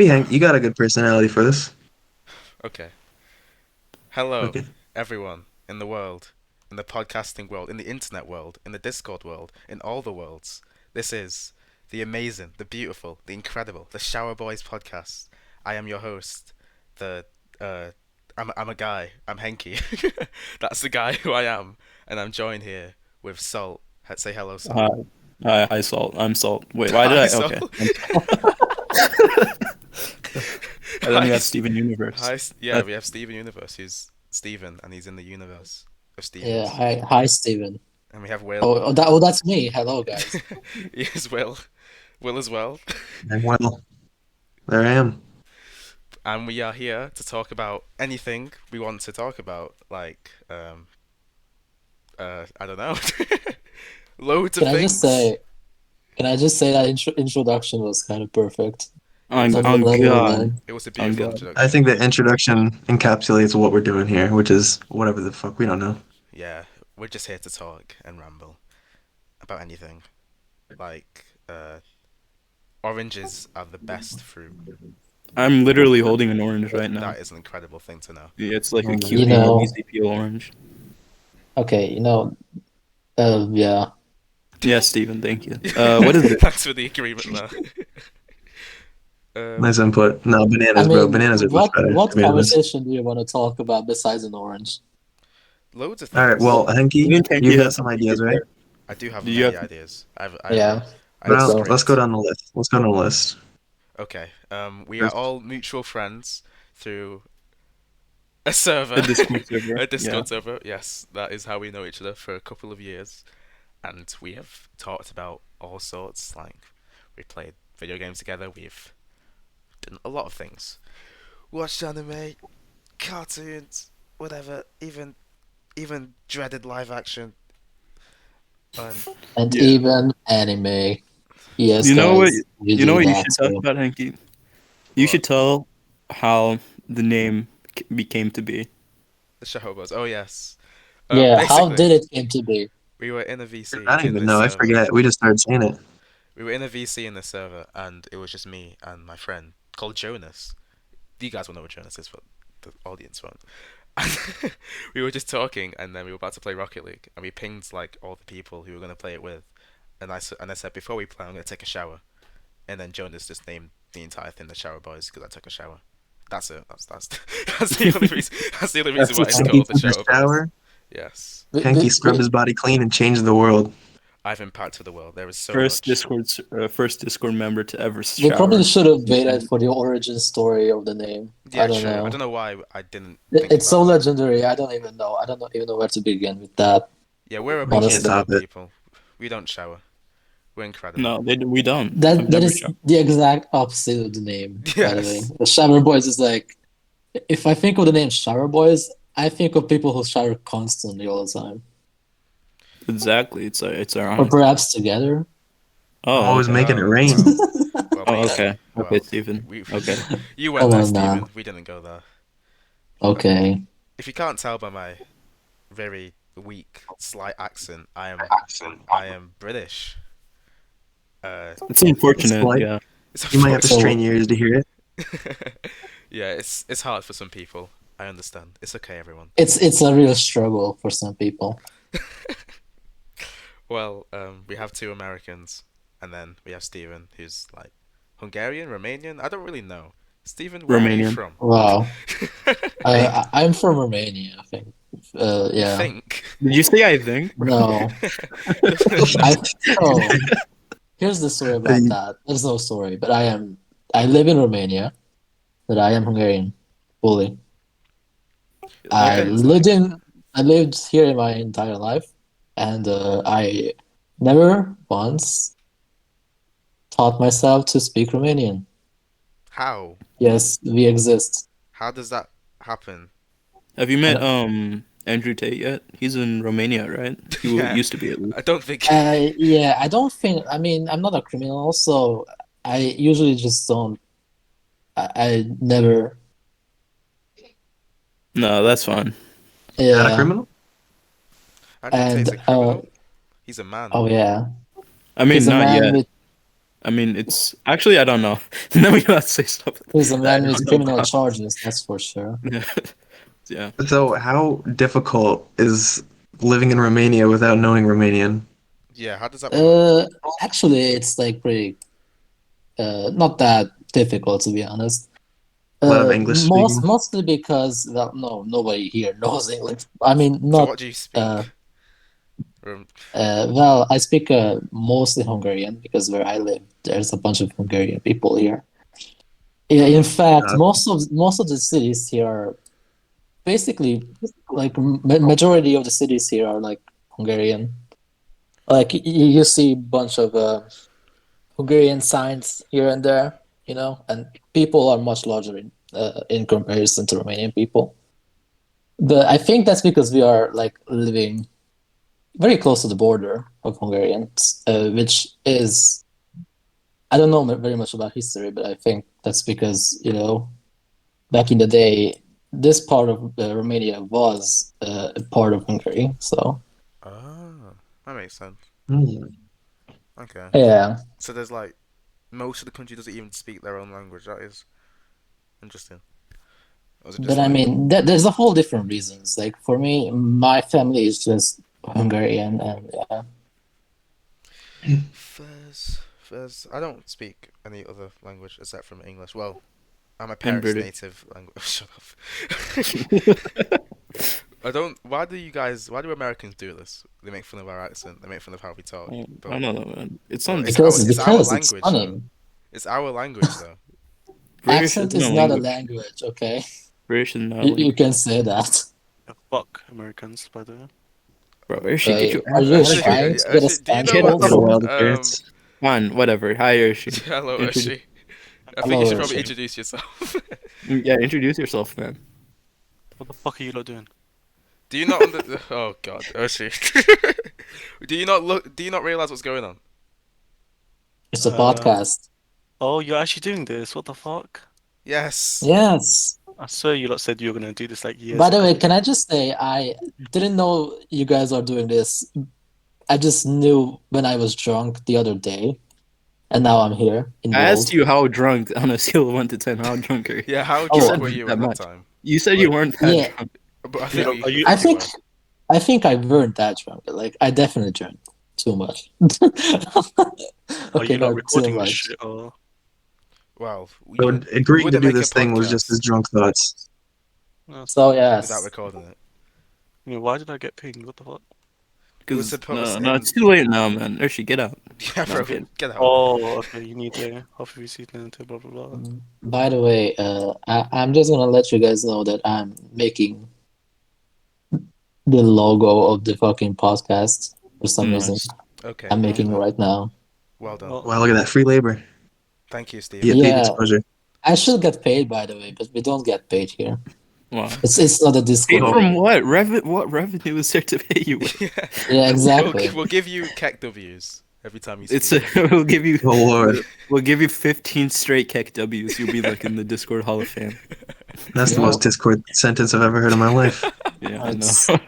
Hey Hank, you got a good personality for this. Okay. Hello, Okay. everyone in the world, in the podcasting world, in the internet world, in the Discord world, in all the worlds. This is the amazing, the beautiful, the incredible, the Shower Boys podcast. I am your host. The uh, I'm a guy. I'm Henky. That's the guy who I am, and I'm joined here with Salt. Say hello, Hi, Salt. hi, Salt. I'm Salt. Wait, why did Hi, I? Salt. Okay. And then Hi. we have Steven Universe. Yeah, Uh, we have Steven Universe, who's Steven, and he's in the universe of Yeah, Stevens. hi, Steven. And we have Will. Oh, that's me. Hello, guys. Yes, Will. Will as well. and well, there I am. And we are here to talk about anything we want to talk about. I don't know. Loads of Can I just things. say, can I just say that introduction was kind of perfect. It was a, On Literally, God. man. it was a On beautiful God. I introduction. think the introduction encapsulates what we're doing here, which is whatever the fuck we don't know. Yeah, we're just here to talk and ramble about anything. Like, oranges are the best fruit. I'm literally holding an orange right now. That is an incredible thing to know. Yeah, it's like a You cutie know, easy peel orange. okay, yeah. Yeah, Steven, thank you. What is it? Thanks for the agreement there. Nice input. No, I bananas, bro. mean, Bananas are much what better. what Tomatoes. conversation do you want to talk about besides an orange? Loads of All right. things. Well, Henky, Even Tanky you've got has some something to ideas, right? share. I do have Do you many have? ideas. Yeah, I have a let's Well, go. let's go script. down the list. Let's go down the list. Okay. We are First, all mutual friends through a server, A Discord server. a Yeah. Discord server. Yes, that is how we know each other for a couple of years, and we have talked about all sorts. Like, we played video games together. We've done a lot of things. Watched anime, cartoons, whatever. Even dreaded live action. And And Yeah. even anime. Yes, You know what? guys, we You know do what you that should talk too. about, Hanky? You what? should tell how the name became to be. The show was. Oh yes. Yeah, how Basically, did it came to be? we were in a VC I don't in even this know. I server. forget. We just started saying it. We were in a VC in the server, and it was just me and my friend called Jonas. You guys will know what Jonas is, but the audience won't. And we were just talking, and then we were about to play Rocket League, and we pinged like all the people who were gonna play it with, and I said before we play, I'm gonna take a shower, and then Jonas just named the entire thing the Shower Boys because I took a shower. That's it. That's that's the only reason. That's the only reason That's why the it's song. Henky called the took a Shower Boys. shower. Yes, Henky scrubbed his body clean and changed the world. I've impacted the world. There is so First much. Discord member to ever They probably shower. should have waited for the origin story of the name. I Yeah, don't true. I know. don't know why I didn't think It's so about that. legendary. I don't even know. I don't know, even know where to begin with that. Yeah, we're a We bunch of can't Honestly, top sad it. people. We don't shower. We're incredible. No, we don't. I've that never is showered. the exact opposite of the name. By the way, Yes. the Shower Boys is like, if I think of the name Shower Boys, I think of people who shower constantly all the time, Exactly. It's or ironic. perhaps together. Oh, Always okay. making it Oh rain. well, Oh, maybe. okay. Okay, Well, Steven. we Okay. you went Come there, on now. Stephen. We didn't go there. Okay. If you can't tell by my very weak, slight accent, I am British. It's It's unfortunate, like yeah. It's you might have to So strain your ears to hear it. yeah, it's hard for some people. I understand. It's okay, everyone. it's a real struggle for some people. Well, we have two Americans, and then we have Steven, who's like Hungarian, Romanian. I don't really know. Steven, where are you Romanian. from? Wow. Think. I'm from Romania, I think. You Yeah. think? Did you say I think? No. I oh, here's the story about Hey, that. There's no story, but I live in Romania, but I am Hungarian fully. I Okay. lived in I lived here in my entire life, and I never once taught myself to speak Romanian. How? Yes, we exist. How does that happen? Have you I met don't, Andrew Tate yet? He's in Romania, right? Yeah, Used to be at least. I don't think. yeah, I don't think. I mean, I'm not a criminal, so I usually just don't. I never. No, that's fine. not a Yeah, criminal? Andrew and Tate's a criminal. He's a man. oh yeah, I mean, he's a not man yet. with I mean, it's actually I don't know. Then we got to say stuff. He's a that I man with don't know criminal about. charges, that's for sure. Yeah. Yeah. So, how difficult is living in Romania without knowing Romanian? Yeah, how does that one work? Uh, Actually, it's like pretty not that difficult to be honest. A lot of English speaking. Mostly because well, no, nobody here knows English. I mean, So not what do you speak? well, I speak mostly Hungarian because where I live, there's a bunch of Hungarian people here. Yeah, in fact, Uh, most of the cities here are basically like majority of the cities here are like Hungarian. Like you see a bunch of Hungarian signs here and there, and people are much larger in comparison to Romanian people. I think that's because we are like living very close to the border of Hungarians, which is I don't know very much about history, but I think that's because back in the day, this part of Romania was a part of Hungary. So Oh, that makes sense. hmm. Okay. yeah, So there's like most of the country doesn't even speak their own language. That is interesting. Or is it but just I like mean, there's a whole different reasons. Like for me, my family is just Hungarian, and yeah. Furs? I don't speak any other language except from English. Well, I'm my And parents' British. native language. Shut up. I don't. Why do Americans do this? They make fun of our accent. They make fun of how we talk. I But don't know, man. It but sounds it's our It's language though. funny. It's our language though. British Accent isn't is a not a language. language, okay? British is not a You language. can say that. Yeah, fuck Americans, by the way. Bro, Hershey, get your Are ass you out of here. trying to get us Do you know Get out cancelled? of the what's wild carrots. Fine, whatever. Hi, Hershey. Hello, Introdu- Oshi. I think Hello, you should probably Oshi. introduce yourself. Yeah, introduce yourself, man. What the fuck are you lot doing? Do you not Oh God, Oshi. Do you not realize what's going on? It's a Uh, podcast. oh, you're actually doing this? What the fuck? Yes. Yes. I swear you lot said you were gonna do this like years By the ago. way, can I just say I didn't know you guys are doing this. I just knew when I was drunk the other day, and now I'm here I asked involved. you how drunk on a scale of 1 to 10. How drunk are you? Yeah. How You Oh, drunk said were not you that at that much. time? You said you Like, weren't that Yeah. drunk. But I You know, think are you? I you think were. I think I weren't that drunk. Like I definitely drank too much. Are Okay, you lot not too recording this much. shit or? Well, So we agreeing to wouldn't do make a this thing was just his podcast drunk thoughts. No, So without yes, recording it. you know, why did I get pinged? What the fuck? It was Because supposed no, it's too late now, man. Hershey, get out. Yeah, No, I'm bro. kidding. Get out. Oh, okay. You need a half of your season to blah blah blah. by the way, I'm just gonna let you guys know that I'm making the logo of the fucking podcast for some reason. Nice. Okay. I'm Well making it done. right now. Well done. Well, Wow, look at that free labor. Thank you, Steve. You get paid Yeah. exposure. I should get paid, by the way, but we don't get paid here. Wow. It's not a Paid Discord. from what? What revenue is there to pay you with? Yeah. Yeah, exactly. We'll give you Keck W's every time you speak. It's we'll give you Oh Lord, we'll give you 15 straight Keck W's. You'll be like in the Discord Hall of Fame. that's the Yeah. most Discord sentence I've ever heard in my life. Yeah, I It's- know.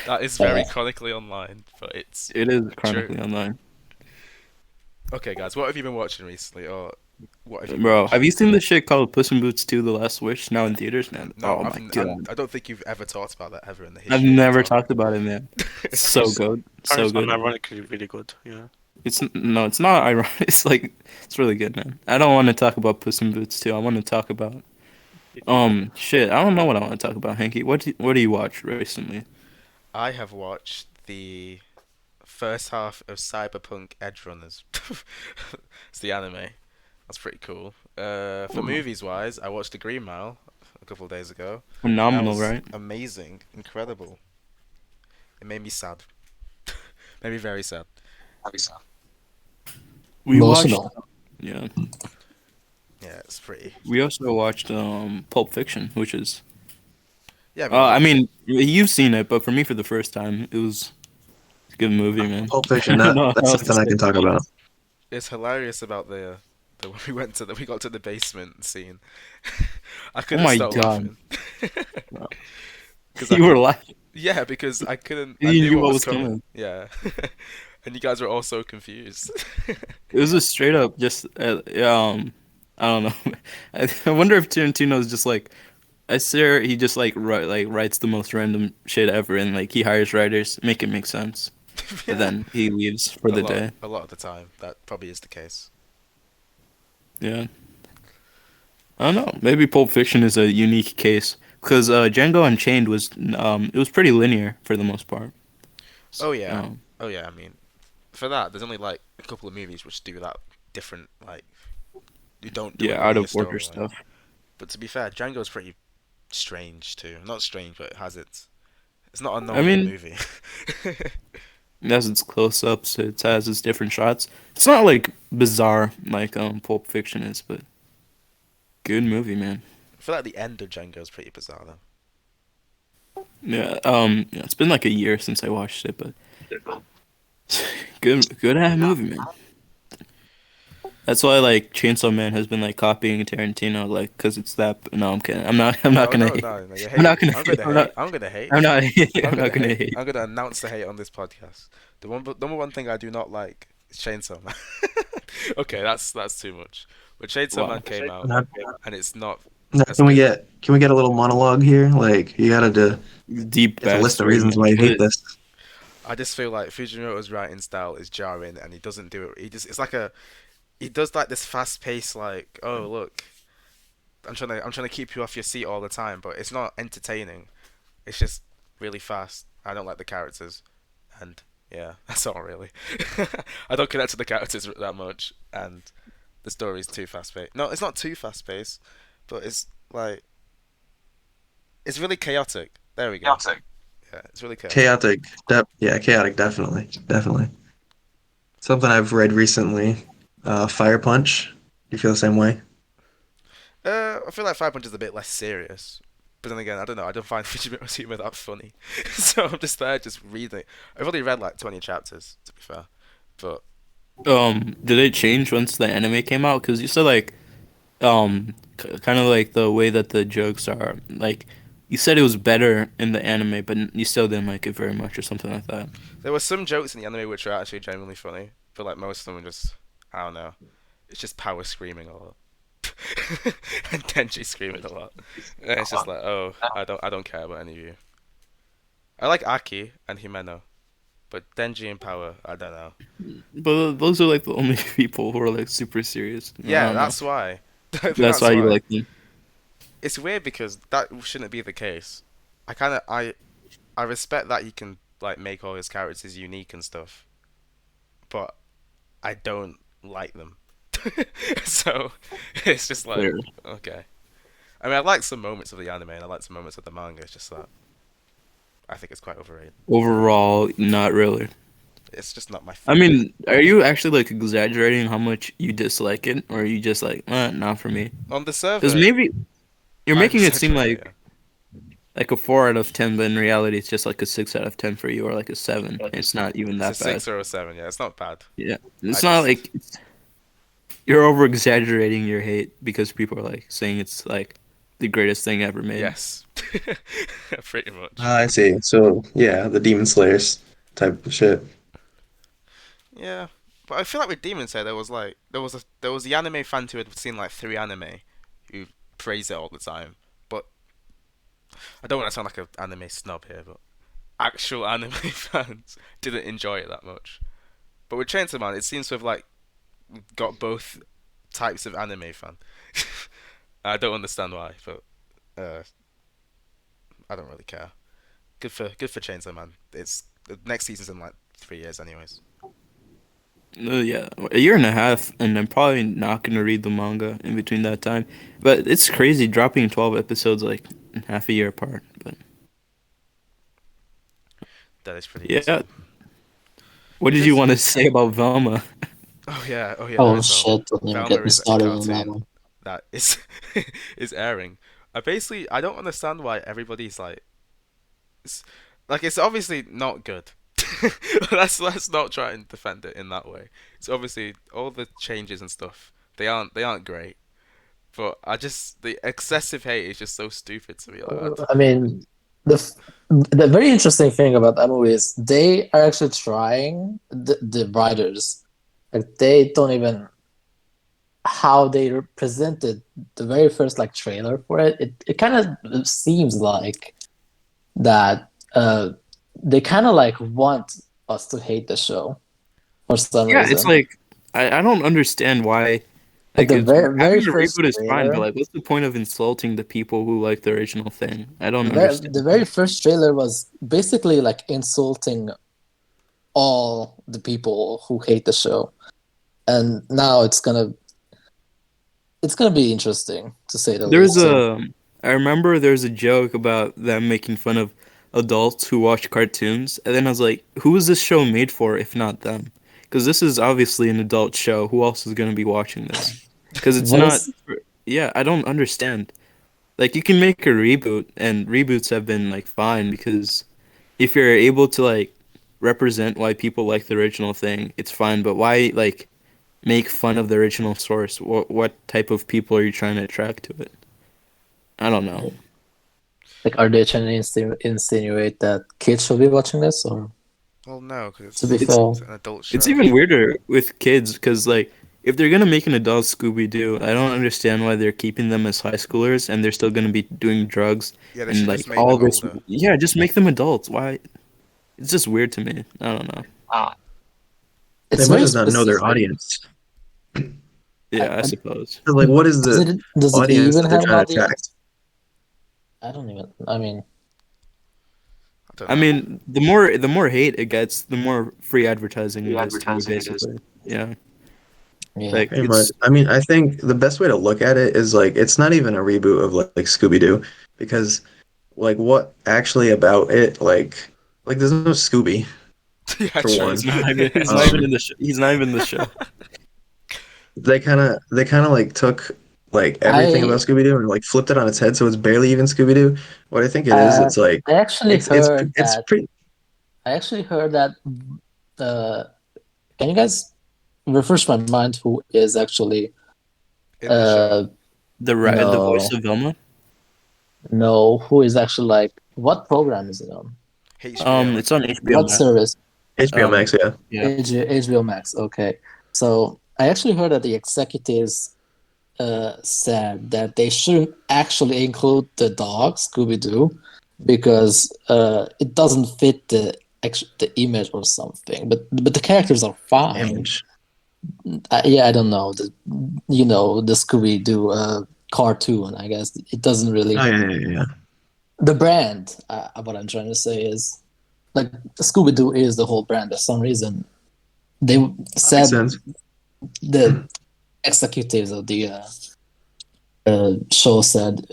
That is very chronically online, but it's It is chronically online. okay, guys. What have you been watching recently, or what have you? Bro, have you seen the shit called Puss in Boots 2: The Last Wish now in theaters, man? No, Oh my god. I don't think you've ever talked about that ever in the history. I've of never the talk. talked about it, man. It's so good. So apparently good. ironically really good. Yeah. It's not ironic. It's like it's really good, man. I don't want to talk about Puss in Boots 2. I want to talk about shit. I don't know what I want to talk about, Hanky. What do you watch recently? I have watched the first half of Cyberpunk Edge Runners. It's the anime. That's pretty cool. For movies wise, I watched The Green Mile a couple of days ago. Phenomenal, That was right? amazing, incredible. It made me sad. Made me very sad. We watched Emotional. yeah. Yeah, it's pretty. We also watched Pulp Fiction, which is Yeah, I mean, you've seen it, but for me for the first time, it was a good movie, man. Pulp Fiction, I don't know that's how else to something I say can talk about. it's hilarious about the when we got to the basement scene. I couldn't my stop God. laughing. You were laughing. Yeah, because I couldn't. You I knew knew what what was was coming. coming. Yeah, and you guys were all so confused. It was a straight up just I don't know. I wonder if Tarantino's just like I swear he just like writes the most random shit ever and like he hires writers, make it make sense. But Yeah, then he leaves for the day. a lot of the time, that probably is the case. Yeah. I don't know. Maybe Pulp Fiction is a unique case because Django Unchained was it was pretty linear for the most part. Oh yeah, Um, oh yeah. I mean, for that, there's only like a couple of movies which do that different. Like, you don't do a yeah, out linear of order storyline. stuff. But to be fair, Django's pretty strange too. Not strange, but it has its. It's not a I normal mean, movie. it has its close-ups, it has its different shots. It's not like bizarre like Pulp Fiction is, but good movie, man. I feel like the end of Django's pretty bizarre though. Yeah, yeah, it's been like a year since I watched it, but good movie, man. That's why like Chainsaw Man has been like copying Tarantino, like, cause it's that. No, I'm kidding. I'm not No, gonna no, hate. no, no. You're I'm not hating. gonna I'm hate. gonna hate. I'm gonna hate. I'm not. I'm I'm gonna not gonna hate. hate. I'm gonna announce the hate on this podcast. The number one thing I do not like is Chainsaw Man. Okay, that's too much. But Chainsaw Man Wow. came out, Now, and it's not now as can we good. get a little monologue here? Like you gotta Deep you have to list the backstory, reasons man. why you What hate it, this. I just feel like Fujimoto's writing style is jarring, and he doesn't do it. It's like a he does like this fast pace, like, oh look, I'm trying to keep you off your seat all the time, but it's not entertaining. It's just really fast. I don't like the characters, and yeah, that's all really. I don't connect to the characters that much, and the story's too fast paced. No, it's not too fast paced, but it's like it's really chaotic. There we go. Yeah, it's really chaotic. Chaotic. Yeah, chaotic. Definitely, definitely. Something I've read recently. Fire Punch. You feel the same way? I feel like Five Punch is a bit less serious. But then again, I don't know. I don't find Fujimoto's humor that funny, so I'm just there, just reading. I've only read like 20 chapters, to be fair. But did it change once the anime came out? Because you said like kind of like the way that the jokes are like. You said it was better in the anime, but you still didn't like it very much, or something like that. there were some jokes in the anime which are actually genuinely funny, but like most of them are just, I don't know. It's just power screaming a lot, and Tenchi screaming a lot. And it's just like, oh, I don't care about any of you. I like Aki and Himeno, but Denji and Power, I don't know. But those are like the only people who are like super serious. I Yeah, don't know. that's why. That's That's why you why. like them. It's weird because that shouldn't be the case. I respect that he can like make all his characters unique and stuff, but I don't like them. So it's just like, Fair. okay. I mean, I like some moments of the anime and I like some moments of the manga. It's just that I think it's quite overrated. Overall, not really. It's just not my I thing. mean, are you actually like exaggerating how much you dislike it, or are you just like, not for me? On the Because server, maybe you're I'm making it seem exaggerating. Yeah. like a 4 out of 10, but in reality, it's just like a 6 out of 10 for you, or like a 7. It's not even It's a that bad. 6 or a 7. Yeah, it's not bad. Yeah, I it's not just like you're over exaggerating your hate because people are like saying it's like the greatest thing ever made. yes, pretty much. Ah, I see. So yeah, the Demon Slayers type of shit. Yeah, but I feel like with Demon Slayer there was the anime fan who had seen like 3 anime who praise it all the time. But I don't want to sound like an anime snob here, but actual anime fans didn't enjoy it that much. But with Chainsaw Man, it seems to have like got both types of anime fan. I don't understand why, but uh, I don't really care. Good for Chainsaw Man. It's the next season's in like 3 years, anyways. Yeah, a year and a half, and I'm probably not gonna read the manga in between that time. But it's crazy dropping 12 episodes like half a year apart. But That is pretty yeah, insane. what did you Just want to say about Velma? oh yeah, there Oh is Velma. shit! Don't even Velma get me is a started on that cartoon one. that is is airing. I don't understand why everybody's like it's, it's obviously not good. Let's not try and defend it in that way. It's obviously all the changes and stuff. They aren't great. But I just the excessive hate is just so stupid to me. Like, I mean, the very interesting thing about that movie is they are actually trying the writers, like they don't even how they presented the very first like trailer for it. It kind of seems like that they kind of like want us to hate the show for some Yeah, it's reason. like I don't understand why. Like Like, the it's, very having a first reboot is fine, but trailer, like, what's the point of insulting the people who like the original thing? I don't understand. the very first trailer was basically like insulting all the people who hate the show, and now it's gonna be interesting to say the There's least. So I remember there's a joke about them making fun of adults who watch cartoons, and then I was like, who is this show made for if not them? Because this is obviously an adult show. Who else is going to be watching this? Because it's what not. is Yeah, I don't understand. Like, you can make a reboot, and reboots have been like fine because if you're able to like represent why people like the original thing, it's fine. But why like make fun of the original source? What type of people are you trying to attract to it? I don't know. like are they trying to insinuate that kids should be watching this, or Well, no, to be because It's fair? it's an adult it's show. even weirder with kids because like if they're gonna make an adult Scooby Doo, I don't understand why they're keeping them as high schoolers and they're still gonna be doing drugs Yeah, they and should just like make all them this. older. Yeah, just make them adults. Why? It's just weird to me. I don't know. They It's might very just not know their specific. audience. Yeah, I suppose. 'Cause, like, what is Does the it audience even that they're have an trying to attract? audience? I don't even. I mean, I don't I know. mean, the more hate it gets, the more free advertising it is to me, basically. Yeah, yeah. like Pretty much. it's I mean, I think the best way to look at it is like it's not even a reboot of like Scooby-Doo because like what actually about it like there's no Scooby Yeah, for true. he's one. not even he's not even Um in the show. He's not even in the show. they kind of like took like everything about I Scooby-Doo and like flipped it on its head so it's barely even Scooby-Doo. What I think it is, uh, it's like I actually it's heard it's that. pretty I actually heard that. Uh, can you guys refresh my mind? Who is actually? In the show. Uh, The voice no, of Velma. no. Who is actually like? What program is it on? HBO. It's on HBO What Max. service? HBO Um, Max, yeah. yeah. HBO Max. Okay. So I actually heard that the executives said that they shouldn't actually include the dog Scooby Doo because it doesn't fit the image or something. But the characters are fine. Image. Yeah, I don't know the Scooby Doo cartoon. I guess it doesn't Oh really yeah. the brand. What I'm trying to say is like Scooby Doo is the whole brand. For some reason, they That makes said sense. the executives of the show said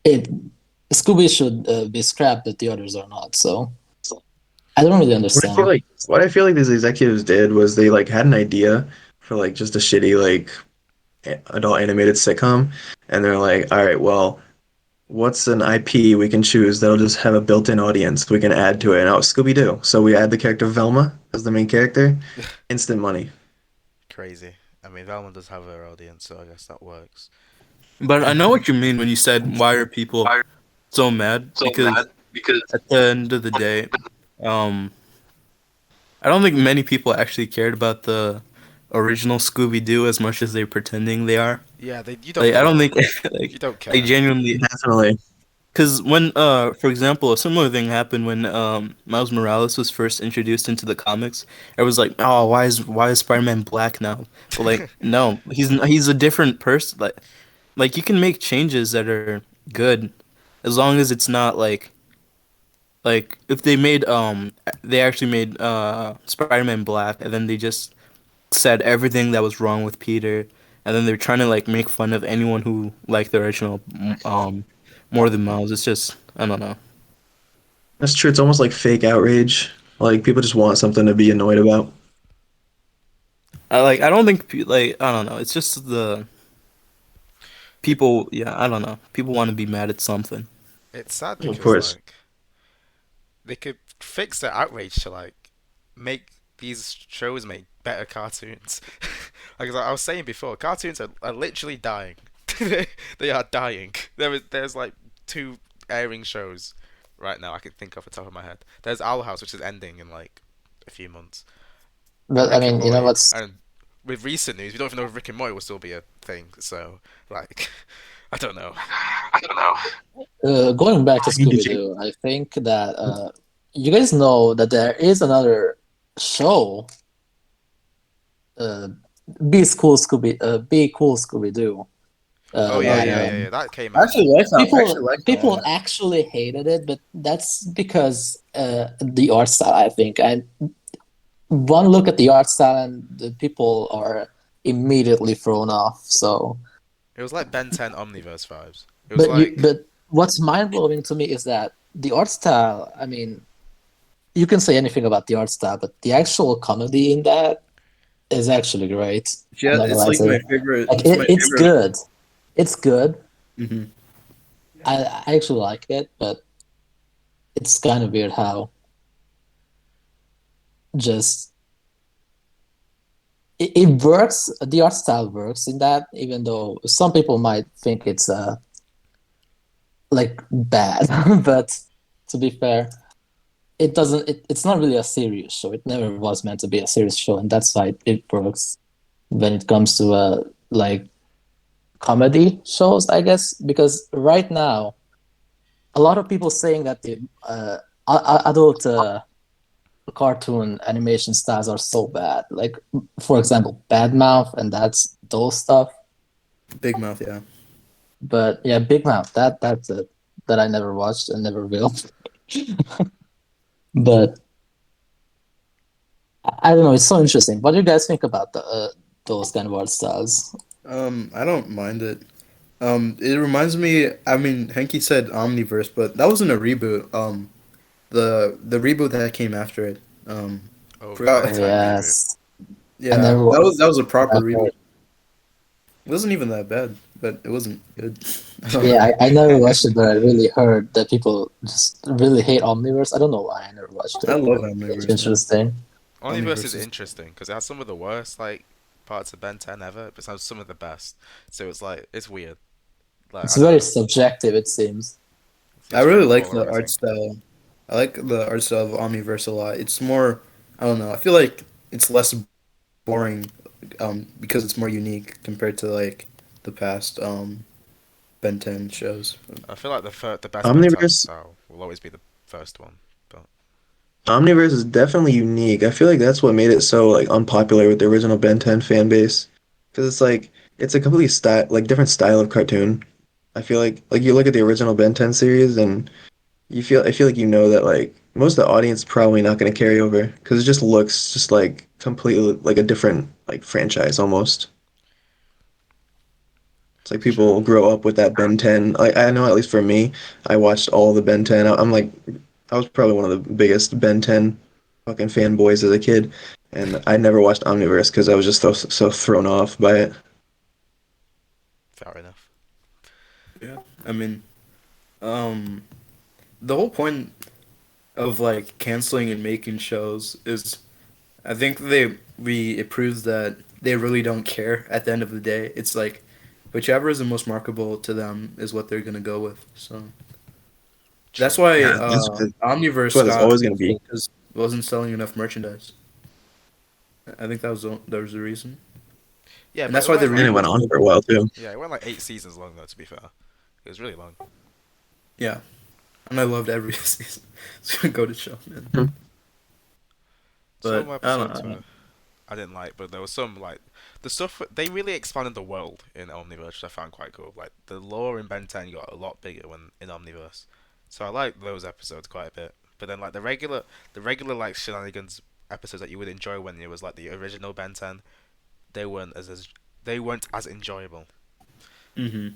it Scooby should be scrapped, but the others are not. So I don't really What I feel understand. like what I feel like these executives did was they like had an idea for like just a shitty like adult animated sitcom, and they're like, all right, well, what's an IP we can choose that'll just have a built-in audience we can add to it? And oh, Scooby-Doo. So we add the character Velma as the main character. Instant money. Crazy. I mean, Velma does have her audience, so I guess that works. But I know what you mean when you said why are people so mad? Because at the end of the day, um, I don't think many people actually cared about the original Scooby Doo as much as they're pretending they are. Yeah, you don't Like I care. don't think You don't like care. genuinely Definitely. because when for example a similar thing happened when Miles Morales was first introduced into the comics. It was like, oh, why is Spider-Man black now? But like no, he's a different person. Like you can make changes that are good as long as it's not like if they actually made Spider-Man black and then they just said everything that was wrong with Peter and then they're trying to like make fun of anyone who liked the original more than Miles. It's just I don't know. That's true. It's almost like fake outrage. Like people just want something to be annoyed about. I don't think like I don't know. It's just the people. Yeah, I don't know. People want to be mad at something. It's sad Of because course. like they could fix their outrage to like make these shows make better cartoons. Like I was saying before, cartoons are literally dying. They are dying. There's like two airing shows right now I can think off the top of my head. There's Owl House, which is ending in like a few months, and But I Rick and mean, you know Morty. what's And with recent news, we don't even know if Rick and Morty will still be a thing. So like, I don't know. going back to Did Scooby you? Doo? I think that you guys know that there is another show, uh, Be Cool Scooby Doo, Oh Oh yeah, that yeah, That came I out. actually like that. I actually people like that people one. actually hated it, but that's because the art style, I think. And one look at the art style, and the people are immediately thrown off. So, It was like Ben 10 Omniverse vibes. It was like, but what's mind blowing to me is that the art style. I mean, you can say anything about the art style, but the actual comedy in that is actually great. I'm Yeah, not gonna it's lie like to my you. favorite. Like It's my it's favorite. good. It's good. Hmm. I actually like it, but it's kind of weird how just it works. The art style works in that, even though some people might think it's like bad. But to be fair, it doesn't. It's not really a serious show. It never was meant to be a serious show, and that's why it works when it comes to like comedy shows, I guess. Because right now, a lot of people saying that the adult cartoon animation styles are so bad. Like, for example, Bad Mouth, and that's those stuff. Big Mouth, yeah. But yeah, Big Mouth, that's it. That I never watched and never will. But I don't know. It's so interesting. What do you guys think about those kind of art styles? I don't mind it. It reminds me. I mean, Henky said Omniverse, but that wasn't a reboot. The reboot that came after it. oh, the Ben Forgot. Oh 10 reboot. yes, I Yeah, never that was a proper reboot. never. It wasn't even that bad, but it wasn't good. I don't Yeah, know. I never watched it, but I really heard that people just really hate Omniverse. I don't know why I never watched I it. love It's Omniverse, man. interesting. Omniverse is Omniverse is interesting because it has some of the worst like parts of Ben 10 ever, but it has some of the best. So it's like it's weird. Like It's I don't very know. subjective, it seems. I It's really very like the art polarizing. style. I like the art style of Omniverse a lot. It's more, I don't know. I feel like it's less boring, because it's more unique compared to like the past Ben 10 shows. I feel like the best Ben 10 Omniverse style will always be the first one. But Omniverse is definitely unique. I feel like that's what made it so like unpopular with the original Ben 10 fan base. Because it's like it's a completely different style of cartoon. I feel like you look at the original Ben 10 series and I feel like you know that like most of the audience is probably not going to carry over because it just looks just like completely like a different like franchise almost. It's like it's true. people grow up with that Ben 10. Like I know at least for me, I watched all the Ben 10. I'm like I was probably one of the biggest Ben 10 fucking fanboys as a kid, and I never watched Omniverse because I was just so thrown off by it. Fair enough. Yeah. I mean, um, the whole point of like canceling and making shows is, I think it proves that they really don't care at the end of the day. It's like whichever is the most marketable to them is what they're gonna go with. So that's True. why Yeah, that's Omniverse what it's got always gonna be. canceled, because it wasn't selling enough merchandise. I think that was the reason, Yeah, and but that's it why the went And it like went reboot on failed for a too. while too. yeah, it went like 8 seasons long though. To be fair, it was really long. Yeah, and I loved every season. It's a go to show, man. Hmm. But Some I don't episodes know. were I didn't like, but there was some like the stuff they really expanded the world in Omniverse, which I found quite cool. Like the lore in Ben 10 got a lot bigger when in Omniverse, so I like those episodes quite a bit. But then like the regular like shenanigans episodes that you would enjoy when it was like the original Ben 10, they weren't as they weren't as enjoyable Hmm.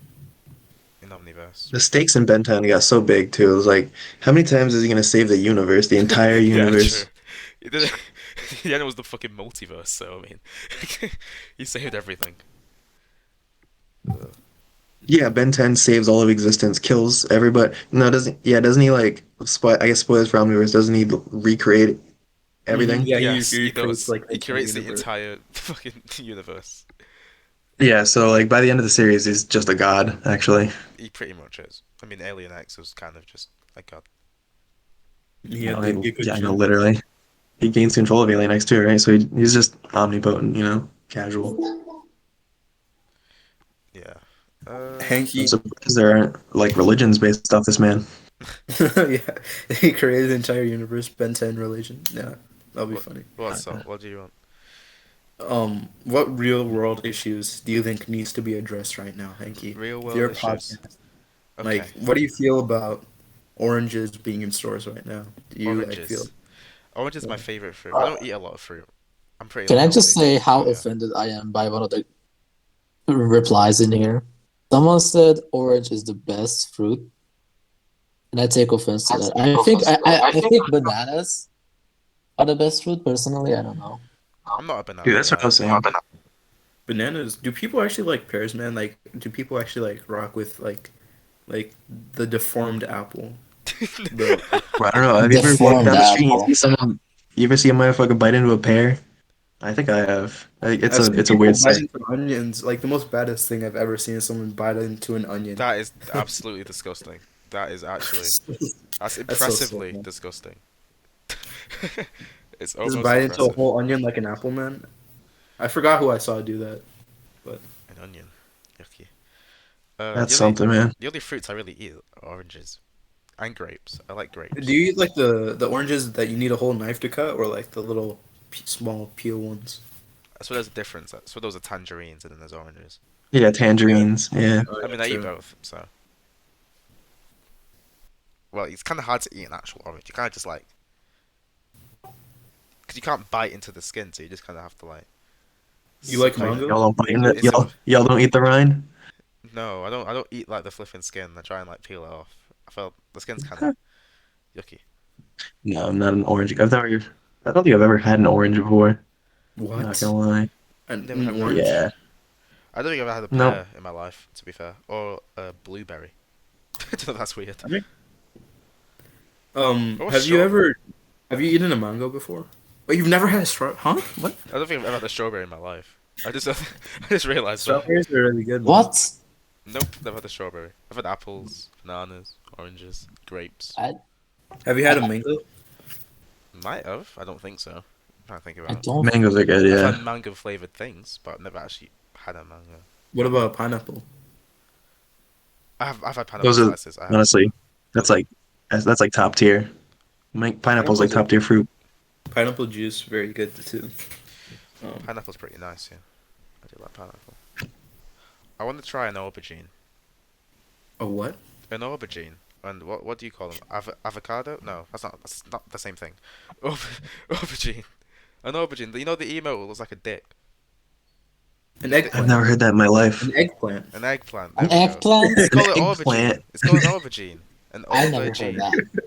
in Omniverse. The stakes in Ben 10 got so big too. It was like, how many times is he gonna save the universe, the entire Yeah, true. universe? It did. Yeah, it was the fucking multiverse, so I mean, he saved everything. Ugh. Yeah, Ben 10 saves all of existence, kills everybody. No, doesn't. Yeah, doesn't he like? I guess spoilers for Omniverse. Doesn't he recreate everything? Yeah, Yes, he he creates does. like the He entire curates the universe. entire fucking universe. Yeah, so like by the end of the series, he's just a god, actually. He pretty much is. I mean, Alien X was kind of just a god. He I had the mean, Giga yeah, I know, Chin. literally. He gains control of Alien X too, right? So he's just omnipotent, casual. Yeah. I'm Hanky. surprised there aren't like religions based off this man. Yeah, he created the entire universe, Ben 10 religion. Yeah, that'll be What? funny. What's up? What do you want? What real world issues do you think needs to be addressed right now, Hanky? Real world Your issues. podcast. Like, Okay. what do you feel about oranges being in stores right now? Do you like feel? Oranges. Orange is my Yeah. favorite fruit. I don't eat a lot of fruit. I'm pretty Can I just unhealthy. say how But yeah. offended I am by one of the replies in here? Someone said orange is the best fruit, and I take offense to that. I think bananas are the best fruit. Personally, I don't know. I'm not a Dude, banana that's what I guy. was saying. Bananas. Do people actually like pears, man? Like, do people actually like rock with like the deformed apple? The Bro, I don't know. Have you ever walked Deformed down the street and you apple. see someone? You ever see a motherfucker bite into a pear? I think I have. It's I've a seen it's a people weird bite sight. into onions. Like the most baddest thing I've ever seen is someone bite into an onion. That is absolutely disgusting. That is actually that's That's so sick, impressively man. disgusting. It's Just almost bite into a impressive. whole onion like an apple, man. I forgot who I saw do that, but An onion. Yucky. That's something, man. The only fruits I really eat are oranges and grapes. I like do grapes. you eat like the oranges that you need a whole knife to cut, or like the little small peel ones? So there's a difference. So those are tangerines and then there's oranges. Yeah, Yeah. tangerines. Yeah. Oh I yeah, mean, I eat true. both. So well, it's kind of hard to eat an actual orange. You kind of just like because you can't bite into the skin, so you just kind of have to like You like suck on it. mango? Y'all don't bite in it. It's a Y'all don't eat the rind. no. I don't eat like the flipping skin. I try and like peel it off. I feel the skin's kind of yucky. No, I'm not an orange. I don't think I've ever had an orange before. Not What? gonna lie. Never An had an orange? orange. Yeah. I don't think I've ever had a No. pear in my life, to be fair, or a blueberry. That's weird. I mean, Or have you straw. ever have you eaten a mango before? Wait, you've never had a straw? Huh? What? I don't think I've ever had a strawberry in my life. I just I just realized that. Strawberries are really good, man. What? Nope, never had a strawberry. I've had apples, bananas, oranges, grapes. I Have you had a mango? Might have. I don't think so. I'm trying to think I about. don't. Mangoes are good, I've yeah. had mango flavored things, but I've never actually had a mango. What about pineapple? I've had pineapple Those are slices. I have. honestly, that's Those are like that's like top tier. Pineapple's like Pineapple's a, top tier fruit. pineapple juice, very good too. pineapple's pretty nice. Yeah, I do like pineapple. I want to try an aubergine. A what? An aubergine. And what do you call them? Avocado? No, that's not the same thing. Aubergine. An aubergine. You know the emo looks like a dick. An I've eggplant. never heard that in my life. An eggplant. An eggplant. There An we go. eggplant? It's An called an aubergine. eggplant. It's called an aubergine. An I never heard aubergine. that.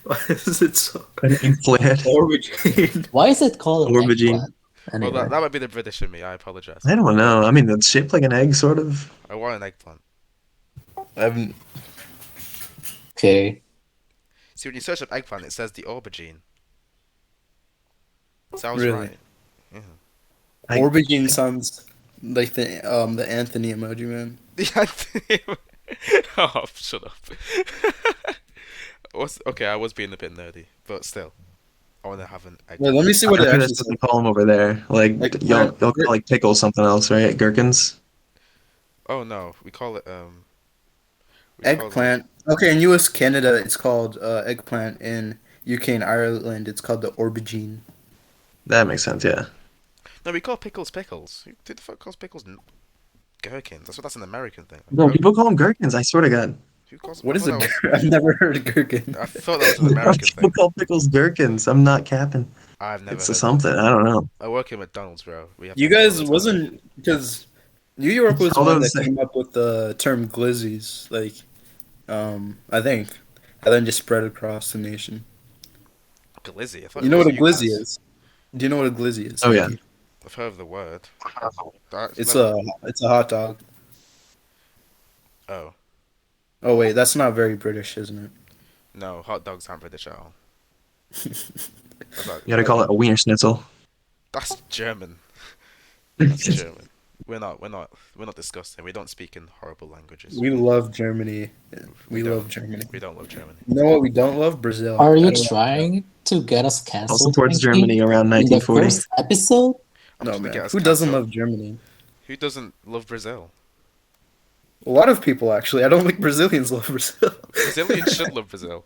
Why is it so An eggplant. aubergine? Why is it called an Aubergine. eggplant? Well, Anyway, that might be the British in me. I apologize. I don't know. I mean, it's shaped like an egg, sort of. I want an eggplant. I haven't. okay. See, when you search up eggplant, it says the aubergine. Sounds Really? right. Yeah. I, Aubergine sounds like the Anthony emoji, man. The oh, shut up. Okay, I was being a bit nerdy, but still, I want to have an egg. Wait, let me see I what it think actually that's what says. they call them over there. Like y'all call like pickles something else, right? Gherkins. Oh no, we call it we call them. Eggplant. Okay, in U.S. Canada, it's called eggplant. In UK and Ireland, it's called the aubergine. That makes sense. Yeah. No, we call pickles pickles. Who the fuck calls pickles gherkins? That's an American thing. No, people call them gherkins. I swear to God. Who calls? What I is thought a that was. I've never heard of gherkin. I thought that was an American People thing. call pickles gherkins. I'm not capping. I've never It's a heard that. something. I don't know. I work at McDonald's, bro. We have You pickles all guys the time. wasn't because New York was the Hold one on a that sec. came up with the term glizzies, like I think, and then just spread across the nation. Glizzy. I thought You it know was what a you glizzy guys. is? Do you know what a glizzy is? Oh yeah. Nikki? I've heard of the word. It's a hot dog. Oh Oh wait, that's not very British, isn't no, hot dogs aren't British at all. it? That's You gotta call it a wiener schnitzel. that's German. That's German. We're not disgusting. We don't speak in horrible languages. We love Germany. We don't. love Germany. We don't love Germany. You know what we don't love? Brazil. Are you I don't like that. trying to get us All canceled, supports Frankie? Germany around In the 1940. first episode? I'm No, trying to get man. us Who doesn't cancelled. love Germany? Who doesn't love Brazil? A lot of people, actually. I don't think Brazilians love Brazil. Brazilians should love Brazil.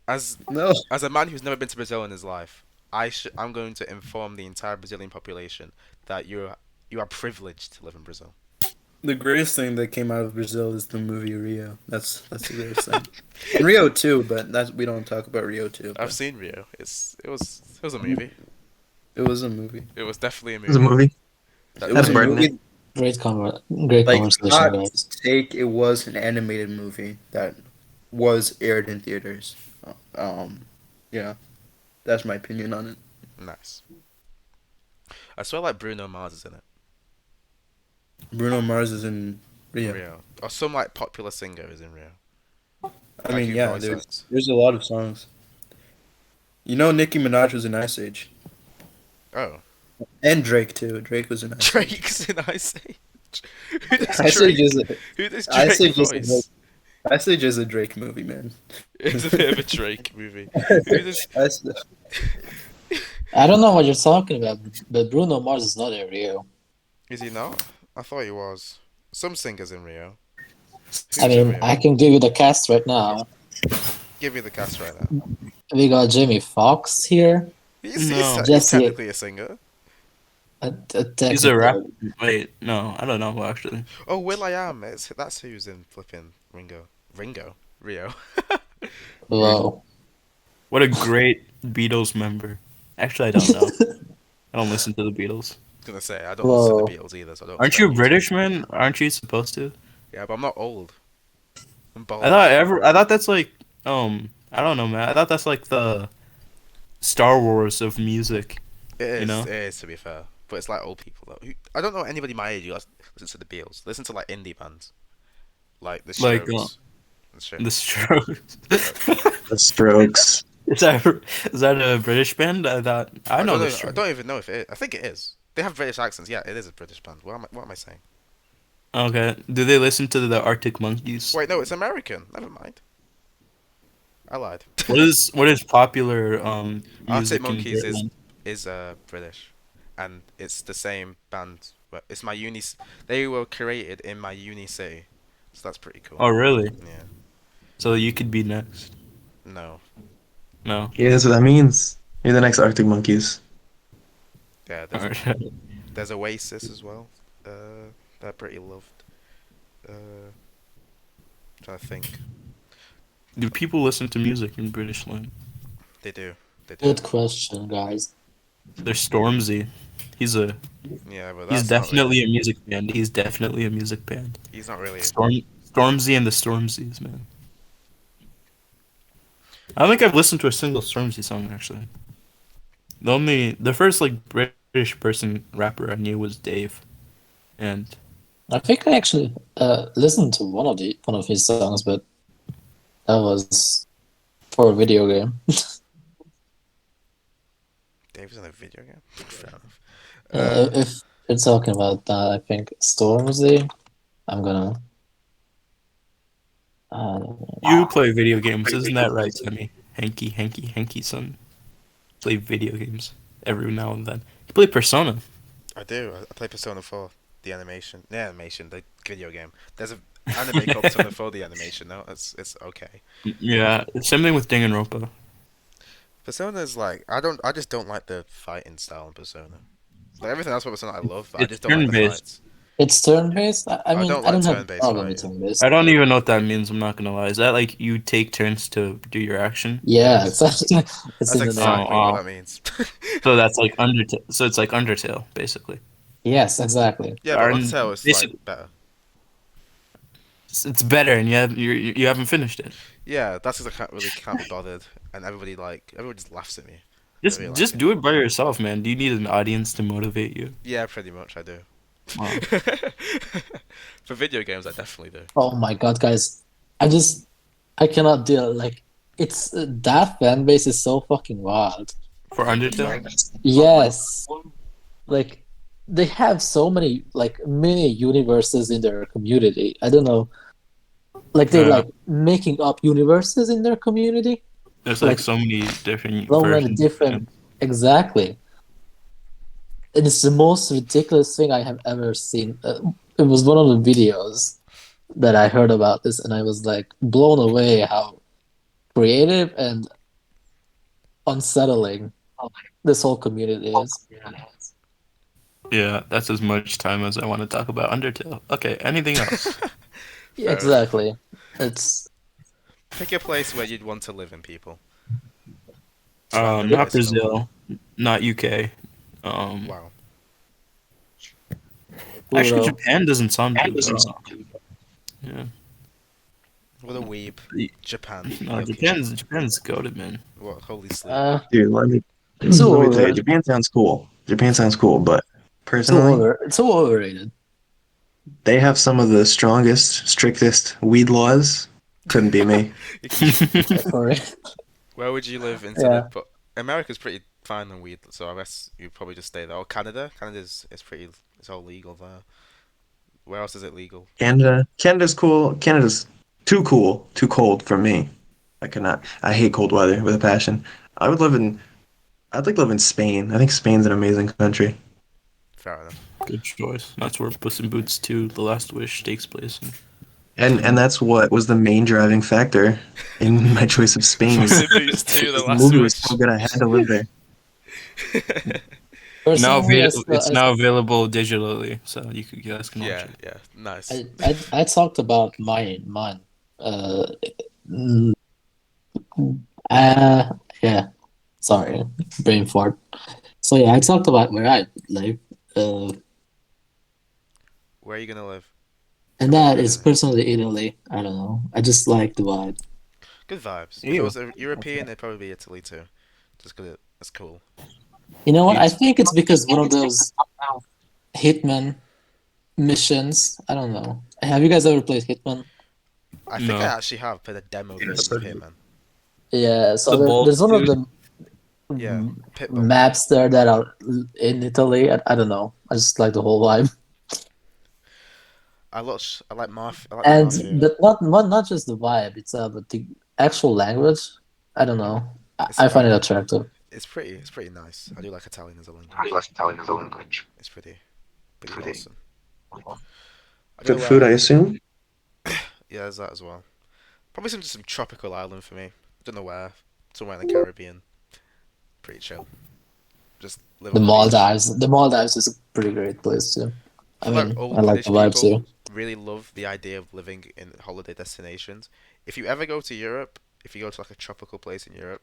As No. as a man who's never been to Brazil in his life, I'm going to inform the entire Brazilian population that you are privileged to live in Brazil. The greatest thing that came out of Brazil is the movie Rio. That's the greatest thing. And Rio too, but we don't talk about Rio too. I've But seen Rio. It was a movie. it was a movie. It was definitely a It was a movie. movie. That It Had was a a bird in it. movie. Great Like conversation, hot guys. take, it was an animated movie that was aired in theaters. Yeah, that's my opinion on it. nice. I swear like Bruno Mars is in it. Bruno Mars is in Rio. Rio. Or some like popular singer is in Rio. I Like mean, who yeah, voice acts. there's a lot of songs. You know, Nicki Minaj was in Ice Age, Oh. and Drake too. Drake was in Ice Age. Drake's in Ice Age. Who does Ice Age Drake, is a who does Ice Drake Age is a voice? Ice Age is a Drake movie, man. It's a bit of a Drake movie. Who does Ice- I don't know what you're talking about, but Bruno Mars is not in Rio. Is he not? I thought he was. Some singers in Rio. Who's I in mean, Rio? I can give you the cast right now. Give you the cast right now. We got Jamie Foxx here. No. He's Jesse- technically a singer. He's a rapper. Wait, no, I don't know actually. Oh, Will.i.am. That's who's in flipping Ringo. Rio. Whoa. What a great Beatles member. Actually, I don't know. I don't listen to the Beatles. I was gonna say I don't listen to the Beatles either, so I don't. Aren't expect you to. British, man? Aren't you supposed to? Yeah, but I'm not old. I'm bald. I thought that's like I don't know, man. I thought that's like the Star Wars of music. It is. you know? It is, to be fair. But it's like old people though. I don't know anybody my age who listens to the Beatles. Listen to like indie bands, like the Like, Strokes. The Strokes. The Strokes. is that a British band? I thought I know the I Strokes. don't even know if it is. I think it is. They have British accents. Yeah, it is a British band. What am I saying? Okay. Do they listen to the Arctic Monkeys? Wait, no, it's American. Never mind. I lied. What is popular Arctic music in Monkeys Britain? is British, and it's the same band. But it's my uni. They were created in my uni city, so that's pretty cool. Oh, really? Yeah. So you could be next. No. No. Yeah, that's what that means. You're the next Arctic Monkeys. Yeah. Alright. There's Oasis as well. They're pretty loved. Trying to think. Do people listen to music in British land? They do. They do. Good question, guys. There's Stormzy. He's Yeah, but that's he's not definitely a music band. He's definitely a music band. He's not really. Stormzy and the Stormzys, man. I don't think I've listened to a single Stormzy song actually. The first like British person rapper I knew was Dave, and I think I actually listened to one of his songs, but that was for a video game. Dave's in a video game. Fair enough. If you're talking about that, I think Stormzy. I'm gonna. you play video games, isn't that right, Timmy? Hanky, son. Play video games every now and then. You play Persona. I do. I play Persona 4, the video game. There's an anime called Persona 4, the animation. No, it's okay. Yeah, same thing with Danganronpa. Persona's like I just don't like the fighting style in Persona. Like everything else about Persona I love, but I It's just don't like the turn-based. fights. It's turn-based. I mean, don't I like don't have a turn-based problem with fighting. turn-based. I don't even know what that means. I'm not gonna lie. Is that like you take turns to do your action? Yeah, it's actually it's That's in the name. exactly Oh. what that means. So that's like Undertale. So it's like Undertale, basically. Yes, exactly. Yeah, but Are- Undertale is basic- like better. It's better, and you haven't finished it. Yeah, that's because I can't be bothered, and everybody just laughs at me. Just really like just it. do it by yourself, man. Do you need an audience to motivate you? Yeah, pretty much I do. Wow. For video games, I definitely do. Oh my god, guys! I cannot deal. Like, it's that fan base is so fucking wild. For Undertale? Yes, like they have so many like mini universes in their community. I don't know. Like they're Yeah, like making up universes in their community. there's like Like so many different so many versions of different. him. Exactly. And it's the most ridiculous thing I have ever seen. It was one of the videos that I heard about this, and I was like blown away how creative and unsettling this whole community is. Yeah, that's as much time as I want to talk about Undertale. Okay, anything else? Yeah, Fair enough. exactly. It's Pick a place where you'd want to live in, people. A random Not place in the world. Brazil, not UK. Um, Wow. Actually, Pluto. Japan doesn't sound too bad. Yeah, What a weeb. Japan. no, Okay. Japan's goated, man. What? Holy sleep. Uh, Dude, let me too let me tell you, over, Japan sounds cool. Japan sounds cool, but personally, too overrated. they have some of the strongest, strictest weed laws. Couldn't be me. For it. Where would you live instead Yeah. of? But America's pretty fine and weed, so I guess you'd probably just stay there. Or Canada. Canada's it's pretty. It's all legal there. Where else is it legal? Canada's cool. Canada's too cool, too cold for me. I could not. I hate cold weather with a passion. I would live in. I'd like to live in Spain. I think Spain's an amazing country. Fair enough. Good choice. That's where Puss in Boots 2: The Last Wish takes place. And that's what was the main driving factor in my choice of Spain. Puss in Boots 2: The This Last movie was so Wish. good, I had to live there. Personally, It's now available digitally, so you guys can watch Yeah, it. yeah, nice. I talked about mine. Uh, mm, uh, yeah. Sorry, brain fart. So yeah, I talked about where I live. Uh, Where are you gonna live? and Tell me that where is you're gonna. personally Italy. I don't know. I just like the vibe. Good vibes. If it Ew. was a European, it'd probably be Italy too. Just 'cause it's cool. You know what? I It's think it's because one of those Hitman missions. I don't know. Have you guys ever played Hitman? I think I no. actually have played a demo version of Hitman. Yeah. So The bolt there's one of dude. the Yeah, Pitbull. maps there that are in Italy. I don't know. I just like the whole vibe. I like I like the And mafia. but not just the vibe itself, but the actual language. I don't know. It's I find it very. attractive. It's pretty nice. I do like Italian as a I language. like Italian as a language. It's pretty awesome. I don't Good know food, I where. assume. Yeah, there's that as well. Probably some tropical island for me. Don't know where. Somewhere in the Caribbean. Pretty chill. Just live The on the beach. Maldives. The Maldives is a pretty great place too. I I feel like mean, I old like the British vibes people too. really love the idea of living in holiday destinations. If you ever go to Europe, if you go to like a tropical place in Europe,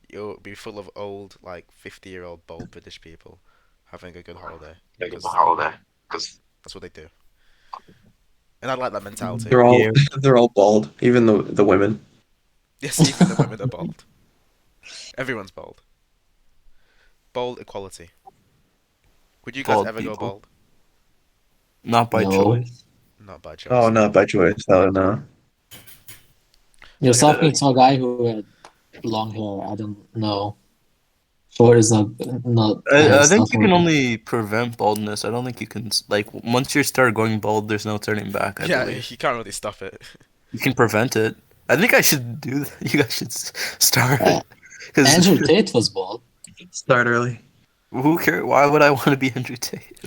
you'll be full of old, like 50-year-old bald British people having a good holiday Like a because holiday. Because that's what they do. And I like that mentality. They're all Yeah. they're all bald, even the women. Yes, even the women are bald. Everyone's bald. Bald equality. Would you guys Bald ever go people. bald? Not by No, choice. Not by Oh, choice, no. not by choice. No, no. you're But yeah, talking to a guy who had long hair. I don't know. Short is not I think you can suffering. only prevent baldness. I don't think you can like once you start going bald, there's no turning back. I yeah, believe you can't really stop it. you can prevent it. I think I should do that. You guys should start Uh, because Andrew Tate was bald. Start early. who cares? Why would I want to be Andrew Tate?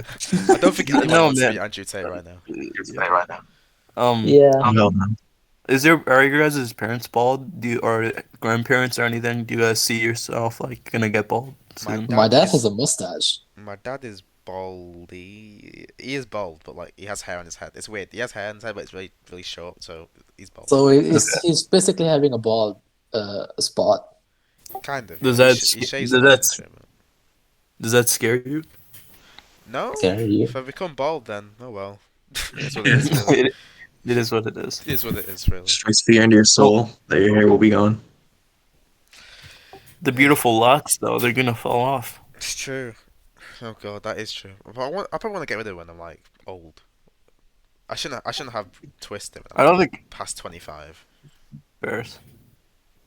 I don't think anyone No, wants to be man. Andrew Tate right now. you're saying right now. Yeah. Oh, no, no. Are your guys' parents bald? Do you or grandparents or anything? Do you guys see yourself like gonna get bald My soon? My dad dad has is a mustache. my dad is baldy. He is bald, but like he has hair on his head. It's weird. He has hair on his head, but it's really short, so he's bald. So Okay. he's basically having a bald spot. Kind of, Does yeah. that He shaves a does lot that in the gym. does that scare you? No, Scary you. if I become bald, then oh well. It's what it is, really. it, it is what it is. It is what it is, really. Strikes fear into your Oh, soul that your hair will be gone. the beautiful locks though, they're gonna fall off. It's true. Oh god, that is true. But I probably want to get rid of it when I'm like old. I shouldn't have twisted when I I'm don't like think past 25. Bears.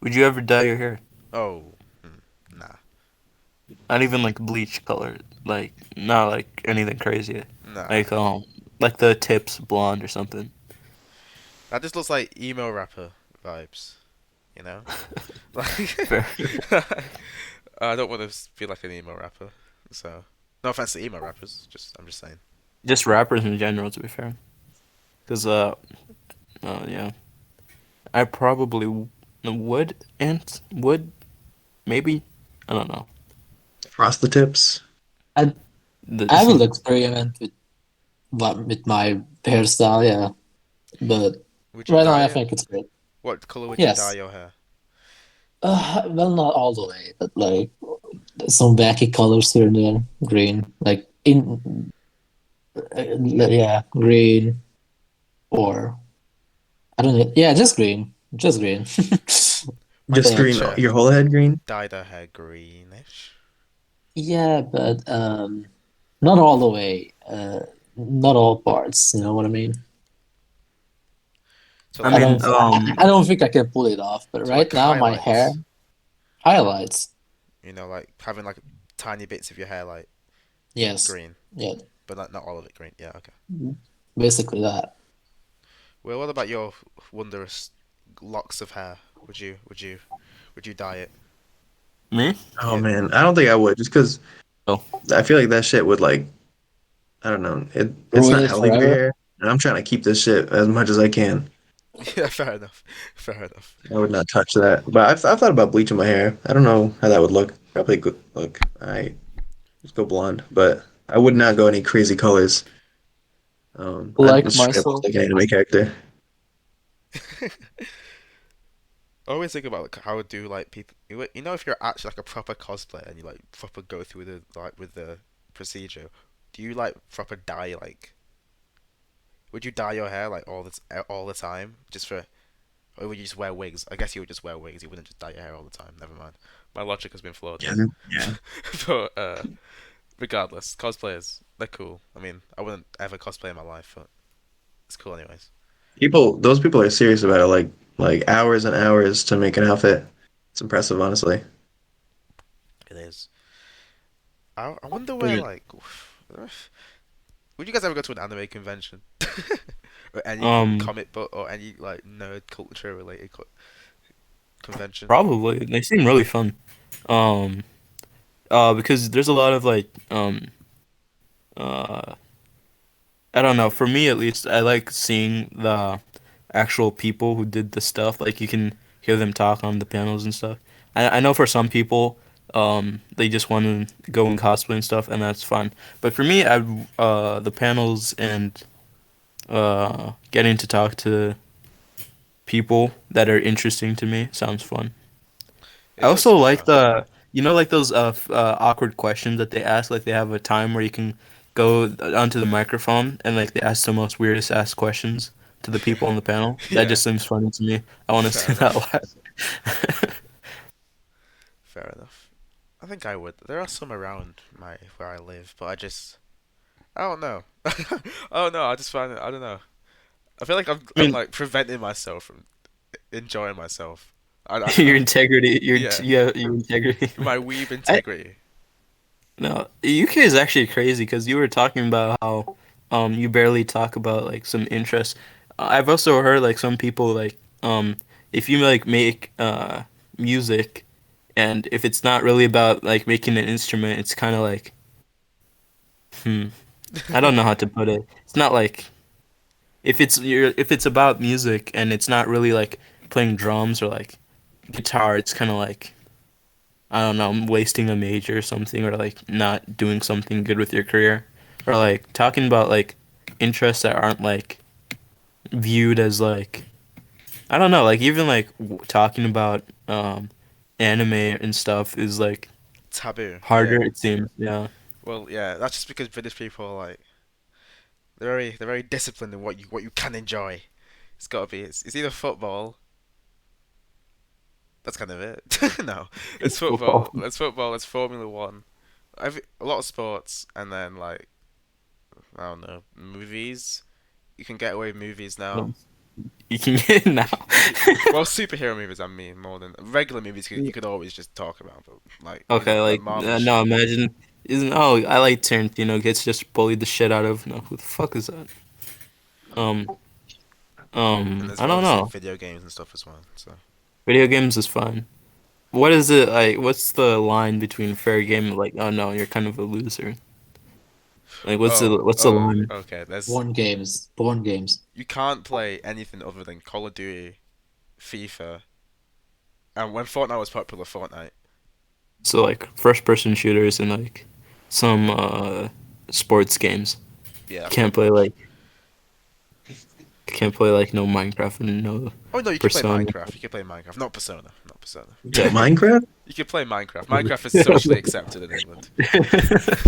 Would you ever dye your hair? Oh, nah, Not even like bleach color, like not like anything crazy. nah. Like like the tips blonde or something. That just looks like emo rapper vibes, you know? Like, Fair. I don't want to feel like an emo rapper, so no offense to emo rappers. I'm just saying. Just rappers in general, to be fair. Because yeah, I probably would and would maybe I don't know. Frost the tips. I I The, will experiment with my hairstyle, yeah. But Would you right now, dye I it? think it's great. What color would you dye Yes. your hair? Well, not all the way, but like some wacky colors here and there. Green, like yeah, green or I don't know. Yeah, just green, just green. My Just green, teacher your whole head green. dyed her hair greenish. Yeah, but not all the way. Not all parts. You know what I mean? So I I like, mean, don't. I don't think I can pull it off. But so like right now, my hair highlights. highlights. Like having like tiny bits of your hair like Yes. green, Yeah. but not all of it green. Yeah, okay. Basically that. Well, what about your wondrous locks of hair? Would you dye it? me? Oh Yeah, man, I don't think I would, just because Oh, I feel like that shit would like, I don't know, it's Ruin not it healthy for your forever. hair, and I'm trying to keep this shit as much as I can. yeah, fair enough. Fair enough. I would not touch that. But I've thought about bleaching my hair. I don't know how that would look. Probably good look. I just go blonde, but I would not go any crazy colors. I'd Like just straight up look myself. like an anime character. I always think about like, how do like people you know if you're actually like a proper cosplayer and you like proper go through the like with the procedure, do you like proper dye like would you dye your hair like all the time just for or would you just wear wigs? I guess you would just wear wigs. You wouldn't just dye your hair all the time. Never mind. My logic has been flawed Yeah, here. yeah. But regardless, cosplayers they're cool. I mean, I wouldn't ever cosplay in my life, but it's cool anyways. Those people are serious about it. Like hours and hours to make an outfit. It's impressive, honestly. It is. I wonder where Yeah. like would you guys ever go to an anime convention? Or any um, comic book or any like nerd culture related convention? probably they seem really fun. Um, because there's a lot of like uh I don't know. For me, at least, I like seeing the actual people who did the stuff. Like you can hear them talk on the panels and stuff. I know for some people, they just want to go and cosplay and stuff, and that's fun. But for me, the panels and getting to talk to people that are interesting to me sounds fun. I It does, also to be like fair. like those awkward questions that they ask. Like they have a time where you can go onto the microphone and like they ask the most weirdest ass questions to the people on the panel. That Yeah, just seems funny to me. I want to fair see that enough. live. Fair enough. I think I would. There are some around my where I live, but I don't know. I don't know. I just find it. I don't know. I feel like I I'm mean, like preventing myself from enjoying myself. I don't your know. integrity, Yeah, your integrity. my weeb I integrity. No, UK is actually crazy because you were talking about how you barely talk about like some interests. I've also heard like some people like if you like make music and if it's not really about like making an instrument, it's kind of like hmm, I don't know how to put it. It's not like if it's about music and it's not really like playing drums or like guitar, it's kind of like I don't know, wasting a major or something, or like not doing something good with your career, or like talking about like interests that aren't like viewed as like I don't know, like even like talking about anime and stuff is like Taboo. harder Yeah. it seems. Yeah. Well, yeah. That's just because British people are like they're very disciplined in what you can enjoy. It's got to be. It's either football. That's kind of it. No, it's football. Football. It's football. It's Formula One. A lot of sports, and then like I don't know, movies. You can get away with movies now. You can get it now. Well, superhero movies, I mean, more than regular movies. You could always just talk about, but Okay, like like Marvel no, shit. imagine isn't oh I like Tarantino gets just bullied the shit out of no who the fuck is that? Um And there's I don't obviously know. video games and stuff as well. So Video games is fun. What is it like? What's the line between fair game and like, oh no, you're kind of a loser? Like, what's the line? okay. There's Born games. Born games. you can't play anything other than Call of Duty, FIFA, and when Fortnite was popular, Fortnite. So like first person shooters and like some sports games. Yeah, Can't pretty play much. like can't play like no Minecraft and no Oh no, you can play Persona. Minecraft. You can play Minecraft, not Persona, not Persona. What, Minecraft? You can play Minecraft. Minecraft is socially accepted in England.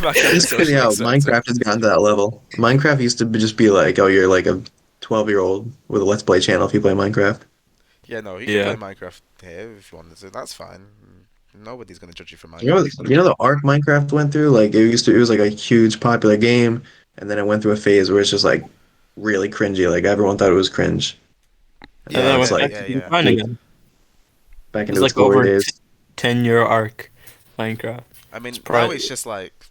Minecraft is It's crazy socially how accepted. Minecraft has gotten to that level. Minecraft used to just be like, oh, you're like a 12-year-old with a Let's Play channel if you play Minecraft. Yeah, no, you can play Yeah. Minecraft here if you wanted to. That's fine. Nobody's gonna judge you for You know, Minecraft. you know the arc Minecraft went through? Like it was like a huge popular game, and then it went through a phase where it's just like really cringy. Like everyone thought it was cringe. And And now then I Yeah, it's went like back yeah, to being yeah. fine again. back It's into its like glory over days. 10-year arc Minecraft. I It's mean, now probably it's just like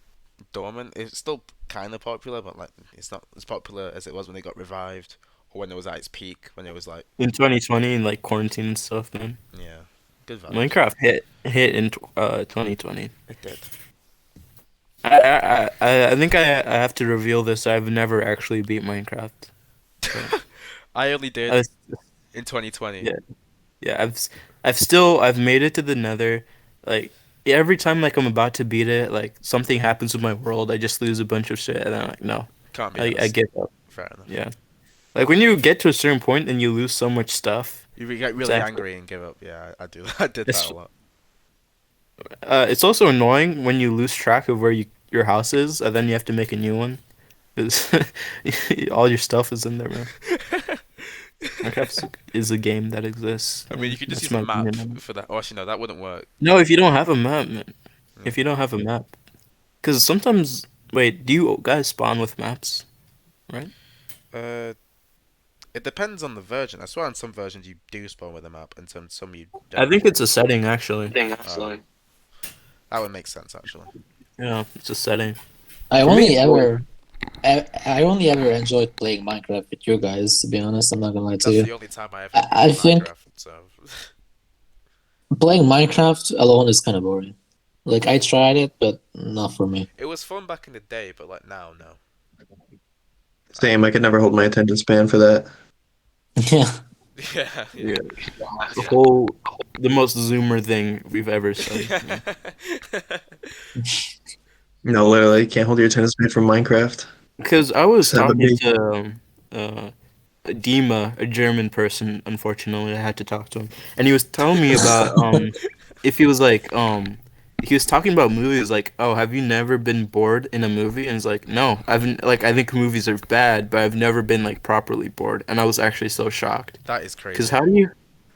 dormant. It's still kind of popular, but like it's not as popular as it was when it got revived or when it was at its peak. When it was like, in 2020 and like quarantine and stuff, man. yeah, good vibes. Minecraft hit in 2020. It did. I think I have to reveal this. I've never actually beat Minecraft. So, I only did I, in 2020. yeah, yeah. I've made it to the Nether. Like every time like I'm about to beat it, like something happens with my world. I just lose a bunch of shit, and I'm like, no, Can't be I asked. give up. Fair enough. Yeah, like when you get to a certain point and you lose so much stuff. Get It's really actually, angry and give up. Yeah, I do. I did that it's a lot. it's also annoying when you lose track of where your house is, and then you have to make a new one. 'Cause all your stuff is in there, man. Minecraft is a game that exists. I mean, you could just That's use a my map opinion on it. for that. Oh, actually, no, that wouldn't work. No, if you don't have a map, man. Mm. If you don't have a map, because sometimes, wait, do you guys spawn with maps? Right? Uh, it depends on the version. I swear on some versions you do spawn with a map, and some you I don't. think it's a setting actually. Uh, that would make sense actually. Yeah, it's a setting. I For me, only it's ever, I only ever enjoyed playing Minecraft with you guys. To be honest, I'm not gonna lie to That's you. the only time I ever I played think Minecraft. So playing Minecraft alone is kind of boring. Like I tried it, but not for me. it was fun back in the day, but like now, no. Same, I could never hold my attention span for that. Yeah. Yeah, yeah, yeah. the most zoomer thing we've ever said. Yeah. No, literally, can't hold your attention span for Minecraft. Because I was Just have a talking big to Dima, a German person. Unfortunately, I had to talk to him, and he was telling me about if he was like he was talking about movies like, oh, have you never been bored in a movie? And it's like, no, like I think movies are bad, but I've never been like properly bored, and I was actually so shocked. That is Because crazy. how do you?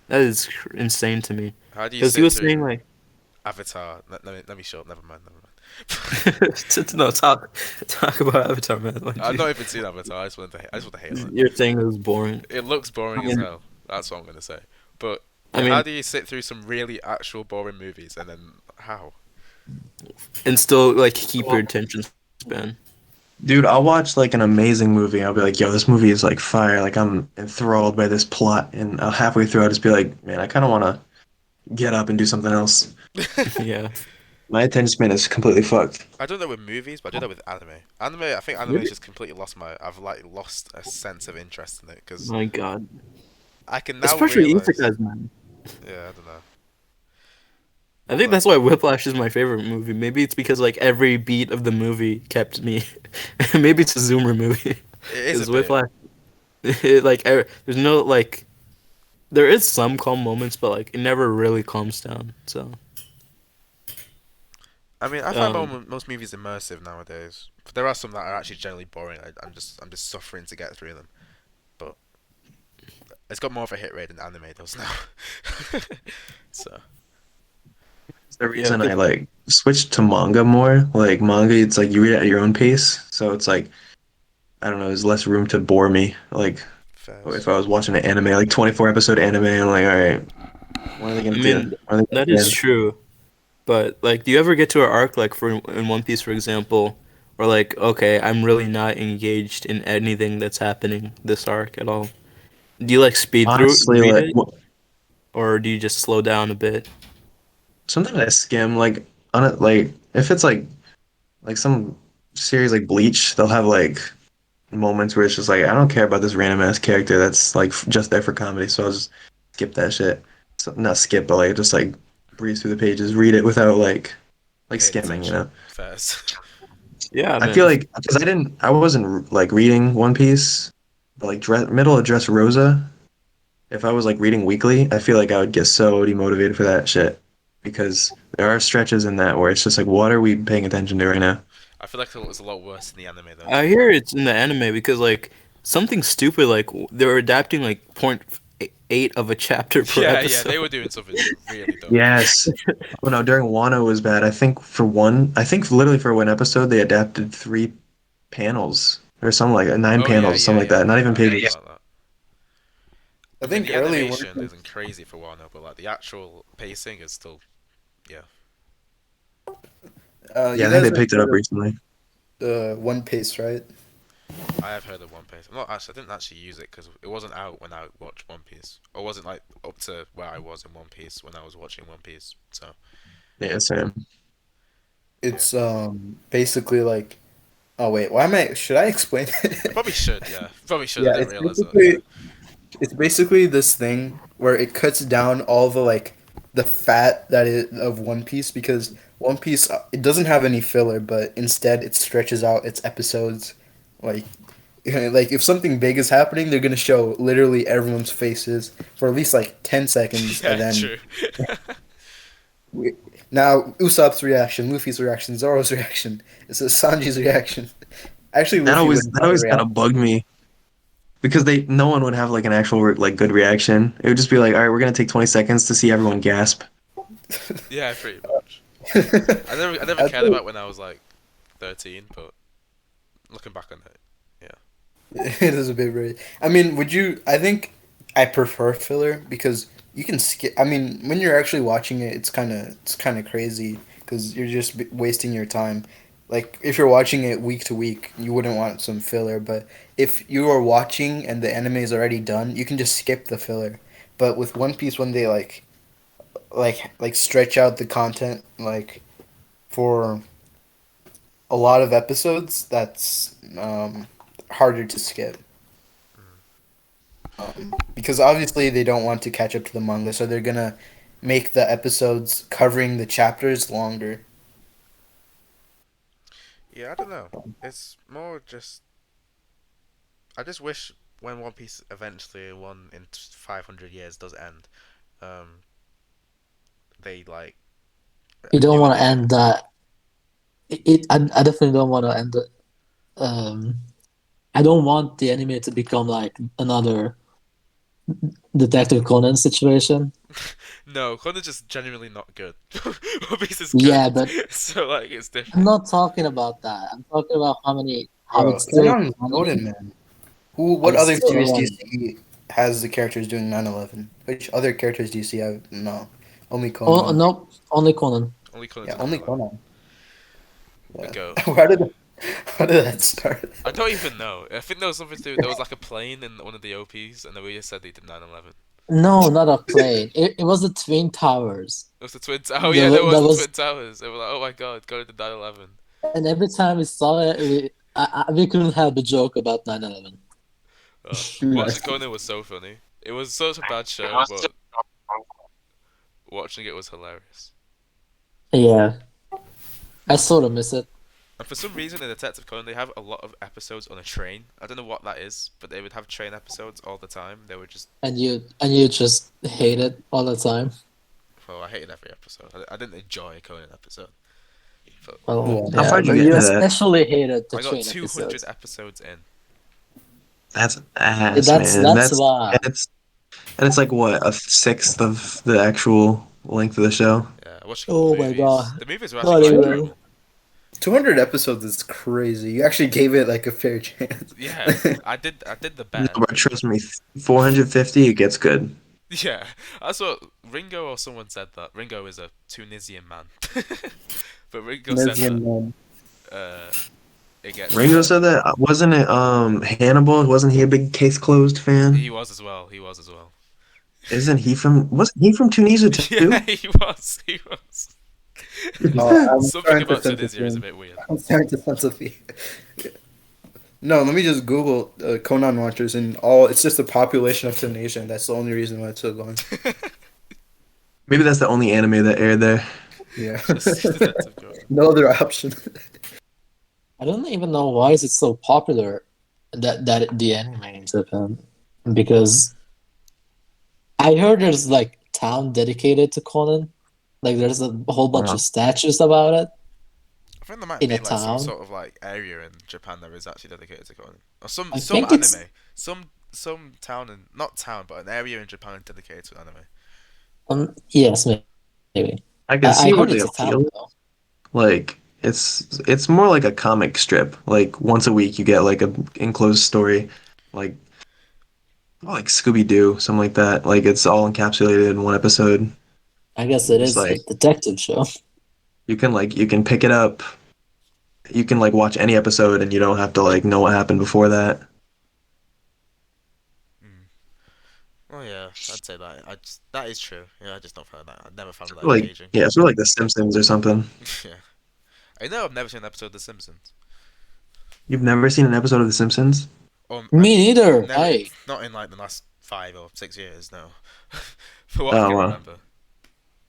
That is insane to me. How do you Because he sit was saying through like, Avatar? Let me shut up. Never mind. Never mind. no, talk about Avatar, man. Like, I've not even seen Avatar. I just want to hate on it. you're saying it was boring. It looks boring I as mean, hell. That's what I'm gonna say. But I how mean, do you sit through some really actual boring movies and then how? and still like keep your attention span. dude, I'll watch like an amazing movie. I'll be like, yo, this movie is like fire. Like I'm enthralled by this plot, and halfway through, I'll just be like, man, I kind of want to get up and do something else. Yeah. My attention span is completely fucked. I do that with movies, but I do that with anime. I think anime has Really? just completely lost my. I've like lost a sense of interest in it because My God. I can now Especially realize. isekais, man. Yeah, I don't know. I think But that's why Whiplash is my favorite movie. Maybe it's because like every beat of the movie kept me. Maybe it's a Zoomer movie. it is a Because bit. Whiplash, there's no like, there is some calm moments, but like it never really calms down. So I mean, I find um, most movies immersive nowadays. But there are some that are actually generally boring. I'm just suffering to get through them. But it's got more of a hit rate than anime does now. So It's the yeah, reason I like switched to manga more. Like manga, it's like you read it at your own pace, so it's like I don't know, there's less room to bore me. Like fairs. if I was watching an anime, like 24-episode anime, I'm like, all right, what are they I gonna do? mean What are they that gonna is do? true. But like, do you ever get to an arc like for in One Piece, for example, or like, okay, I'm really not engaged in anything that's happening this arc at all. Do you like speed through Honestly, read like it, or do you just slow down a bit? sometimes I skim like on it, like if it's like some series like Bleach, they'll have like moments where it's just like I don't care about this random ass character that's like just there for comedy, so I'll just skip that shit. So not skip, but like just like breeze through the pages, read it without like Paying skimming, you attention know. first. Yeah, I feel man. like because I wasn't like reading One Piece, but like middle of Dressrosa. If I was like reading weekly, I feel like I would get so demotivated for that shit because there are stretches in that where it's just like, what are we paying attention to right now? I feel like it was a lot worse in the anime though. To I be hear fair. it's in the anime because like something stupid like they're adapting like point eight of a chapter per Yeah, yeah, episode. they were doing something really dumb. Yes. Oh no, during Wano was bad. I think literally for one episode they adapted three panels or something like that, nine Oh yeah, panels, yeah, something like yeah. that. Not even I heard pages. about that. I I mean, think the early One animation Piece. isn't crazy for Wano, but like the actual pacing is still, yeah. Yeah, You I think guys they have picked it heard up of recently. One Piece, right? I have heard of One Piece. I'm not actually. I didn't actually use it because it wasn't out when I watched One Piece, or wasn't like up to where I was in One Piece when I was watching One Piece. So Yeah, same. yeah, It's basically like. Oh wait, why am I? Should I explain I it? probably should. Yeah, probably should. I Yeah, didn't it's realize that. Yeah. basically this thing where it cuts down all the like the fat that is of One Piece because One Piece it doesn't have any filler, but instead it stretches out its episodes. Like like if something big is happening, they're gonna show literally everyone's faces for at least like 10 seconds, and Yeah, then true. we, now Usopp's reaction, Luffy's reaction, Zoro's reaction, it's Sanji's reaction. Actually, Luffy wouldn't That have a always kind reaction. of bugged me because they no one would have like an actual like good reaction. It would just be like, all right, we're gonna take 20 seconds to see everyone gasp. Yeah, pretty much. I never I cared think about when I was like 13, but looking back on it, yeah. it is a bit very. I mean, would you? I think I prefer filler because you can skip. I mean, when you're actually watching it, it's kind of crazy because you're just wasting your time. Like if you're watching it week to week, you wouldn't want some filler. But if you are watching and the anime is already done, you can just skip the filler. But with One Piece, when they like stretch out the content like for a lot of episodes, that's harder to skip. Because obviously they don't want to catch up to the manga, so they're gonna make the episodes covering the chapters longer. Yeah, I don't know. It's more just I just wish when One Piece eventually, one in 500 years does end, um, they like You don't do a want to new. end that. I definitely don't want to end it. Um, I don't want the anime to become like another Detective Conan situation. No, Connor's just genuinely not good. One Piece is good, Yeah, but so like it's I'm different. not talking about that. I'm talking about how Bro, it's still Kenon's funny. golden, man. Who? How What it's other still series do you funny. see has the characters doing 9/11? Which other characters do you see have? No, only Oh Conan. no, only Conan. Only Connor's Yeah, in only 9/11. Conan. Yeah. Bingo. How did that start? I don't even know. I think there was something to do. There was like a plane in one of the OPs, and then we just said they did 9/11. No, not a plane. It was the Twin Towers. It was the Twin Oh yeah, there was That the was, Twin Towers. They were like, oh my god, go to the 9/11. and every time we saw it, we couldn't help but joke about 9/11. Watching Conan was so funny. It was such a bad show, but watching it was hilarious. Yeah, I sort of miss it. And for some reason in Detective Conan they have a lot of episodes on a train. I don't know what that is, but they would have train episodes all the time. They were just And you just hate it all the time. well, I hated every episode. I didn't enjoy a Conan episode. But Well, Yeah. How yeah, far did but you get you into that? especially hated the I got train 200 episodes. episodes in. That's Yeah, ass, that's man. that's That's why. and it's like what, a sixth of the actual length of the show. Yeah, I watched a couple Oh my movies. god. The movies were actually Not quite even. enjoyable. 200 episodes is crazy. You actually gave it like a fair chance. Yeah, I did the No, bare but trust me, 450, it gets good. Yeah, that's what Ringo or someone said that. Ringo is a Tunisian man. But Ringo said that Tunisian man. uh, it gets Ringo said that. Wasn't it Hannibal? Wasn't he a big Case Closed fan? he was as well. He was as well. Isn't he from? Wasn't he from Tunisia Yeah, too? he was. He was. I'm Something starting to about sense a Tunisia is a theme. bit weird. I'm starting to sense a theme. No, let me just Google Conan watchers and all. It's just the population of Tunisia. And that's the only reason why it's still going. Maybe that's the only anime that aired there. Yeah. Just Detective Conan. No other option. I don't even know why is it so popular that the anime in Japan because I heard there's like town dedicated to Conan. Like there's a whole bunch Wow. of statues about it I think there might in be a like some town. sort of like area in Japan that is actually dedicated to Conan, or I some think it's anime, some town and not town, but an area in Japan dedicated to anime. yes, maybe. I can I see where heard they it's a town appeal. though. Like it's more like a comic strip. Like once a week you get like a enclosed story, like like Scooby Doo, something like that. Like it's all encapsulated in one episode. I guess You it just is a like detective show. you can pick it up. You can like watch any episode and you don't have to like know what happened before that. Mm. Oh yeah, I'd say that. That is true. Yeah, I just don't find that. I never found that Like engaging. yeah, it's sort of like The Simpsons or something. Yeah, I know I've never seen an episode of The Simpsons. You've never seen an episode of The Simpsons? Me neither. Never, Hey, not in like the last 5 or 6 years. No, for what I Oh can wow. remember.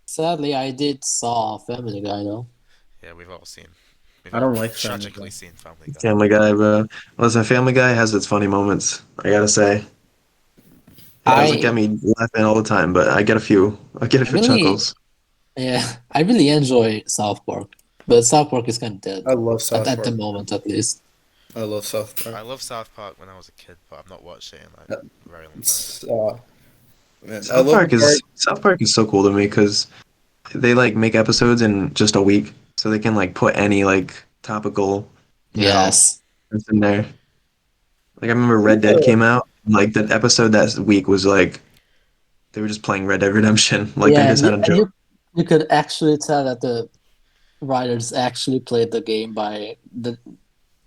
sadly, I did saw Family Guy though. Yeah, we've I all don't like Family tragically Guy. seen Family Guy. Family Guy, bro. Listen, Family Guy has its funny moments. I gotta say, it doesn't I get me laughing all the time, but I get a few. I get a I few really chuckles. yeah I really enjoy South Park, but South Park is kind of dead I love South at the Park. moment at least. I love South I Park. love South Park when I was a kid, but I've not watched it in like Uh, a very long time. It's man, I love the part. South Park is so cool to me because they like make episodes in just a week, so they can like put any like topical, you know, Yes. that's in there. Like I remember Red Dead came out, like the episode that week was like they were just playing Red Dead Redemption, like they Yeah, just had a and joke. you could actually tell that the writers actually played the game by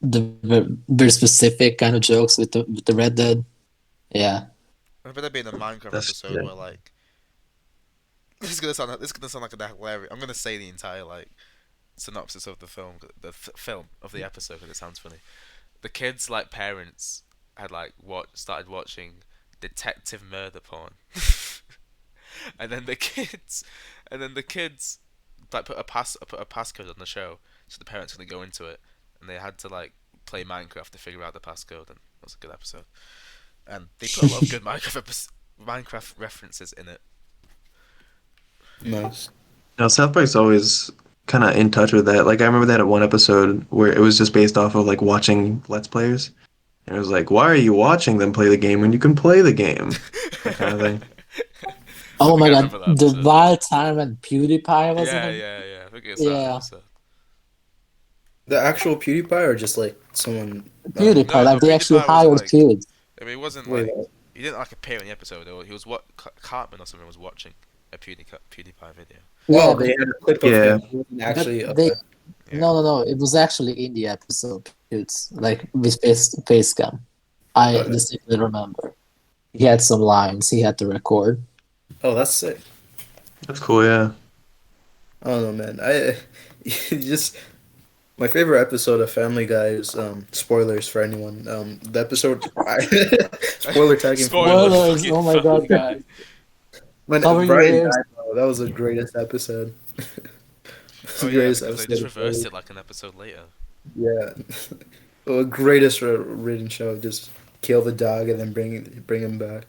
very specific kind of jokes with the Red Dead. Yeah. I remember there being a Minecraft That's episode yeah. where like this is gonna sound like a hilarious. I'm gonna say the entire like synopsis of the film, film of the episode because it sounds funny. The kids like parents had like started watching detective murder porn, and then the kids, and then the kids like put a passcode on the show, so the parents couldn't go into it, and they had to like play Minecraft to figure out the passcode, and it was a good episode. And they put a lot of good Minecraft references in it. Nice. No, South Park's always kind of in touch with that. Like I remember they had one episode where it was just based off of like watching Let's Players, and it was like, why are you watching them play the game when you can play the game? That kind of thing. I Oh think my I god, remember that the episode. wild time when PewDiePie was in Yeah, it. yeah, yeah. I think it's that Yeah, episode. The actual PewDiePie or just like someone? PewDiePie, No, no, like they actually PewDiePie wasn't hired like. kids. I mean, it wasn't Wait, like he didn't like appear in the episode. Or he was what Cartman or something was watching a PewDiePie video. Yeah, oh, but they had a clip of Yeah, him. He wasn't but actually. they Yeah. no, it was actually in the episode. It's like with face cam. I Okay. distinctly remember. He had some lines he had to record. Oh, that's sick. that's cool. Yeah, I don't know, man. I just my favorite episode of Family Guy is spoilers for anyone. The episode spoiler tagging for Spoiler Spoilers! fucking Oh my god, Family guys, when cover your Brian ears. died. Bro, that was the greatest episode. It's Oh the yeah, greatest because they episode just of Family. reversed it like an episode later. Yeah, the greatest written show. Just kill the dog and then bring him back.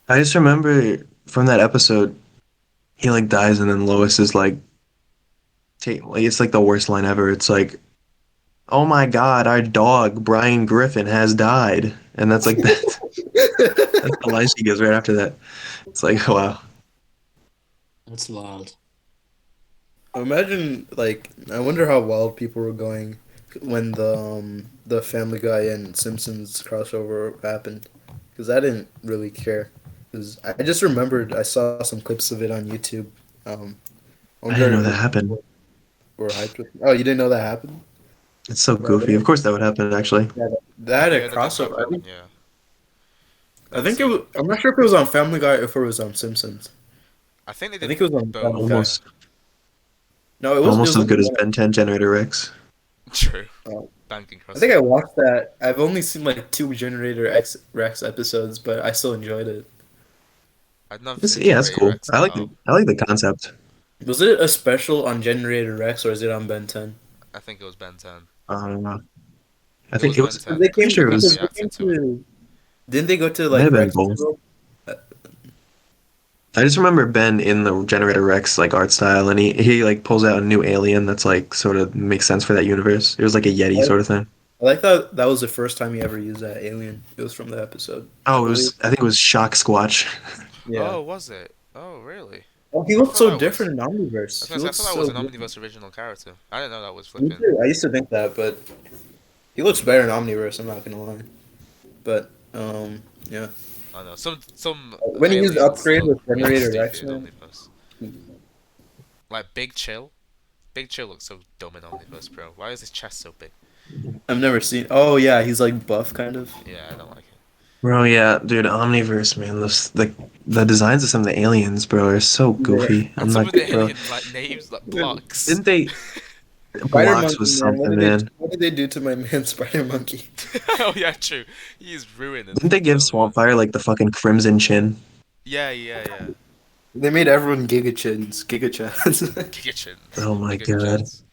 I just remember from that episode, he like dies, and then Lois is like, like it's like the worst line ever. It's like, "Oh my God, our dog Brian Griffin has died," and that's like that's the line she gives right after that. It's like, wow. That's wild. Imagine like I wonder how wild people were going when the Family Guy and Simpsons crossover happened because I didn't really care because I just remembered I saw some clips of it on YouTube. I I didn't wonder know if that happened. people were hyped with. Oh, you didn't know that happened? It's so Yeah, goofy. Of course that would happen, actually. that a Yeah, that did crossover. I happen. think Yeah, I that think it scene. was. I'm not sure if it was on Family Guy or if it was on Simpsons. I think they I did think it was on Family both. Guy. Yeah, Almost, No, it almost was as only good as one. Ben 10 Generator Rex. true. Oh. Banking I think I crossover. watched that. I've only seen like two Generator X Rex episodes, but I still enjoyed it. I've never It's, seen yeah, it's Generator cool. Rex. Oh, I like the concept. Was it a special on Generator Rex or is it on Ben 10? I think it was Ben 10. Uh, I It think was it Ben was. 10 They Pretty because came sure it because was. Jessie they came acted to it. to. Didn't they go to Might have like been Rex's both. world? I just remember Ben in the Generator Rex like art style, and he like pulls out a new alien that's like sort of makes sense for that universe. It was like a Yeti I sort of thing. I like that was the first time he ever used that alien. It was from the episode, I Oh, it believe. was. I think it was Shock Squatch. Yeah. Oh, was it? Oh, really? Oh, he I looked thought so that was. different in I was Omniverse. gonna He say I looks thought that was so an different. Omniverse original character. I didn't know that was Me flipping. too. I used to think that, but he looks better in Omniverse, I'm not gonna lie. But yeah. I know some When he used aliens upgrade look with really Generator stupid Rex, in man. Omniverse. Like Big Chill. Big Chill looks so dumb in Omniverse, bro. Why is his chest so big? I've never seen. Oh yeah, he's like buff kind of. Yeah, I don't like it. Bro, yeah, dude, Omniverse, man. The designs of some of the aliens, bro, are so Yeah. goofy. And I'm some not, of the bro. aliens like names like blocks. Didn't they? Spider Blocks Monkey, was man. something, man. What did they do to my man Spider Monkey? Oh yeah, true. He's ruined Didn't they in give Omniverse. Swampfire like the fucking crimson chin? Yeah, yeah, yeah. They made everyone Giga Chins, Giga Chads. Giga chins, Oh my Giga god. chins.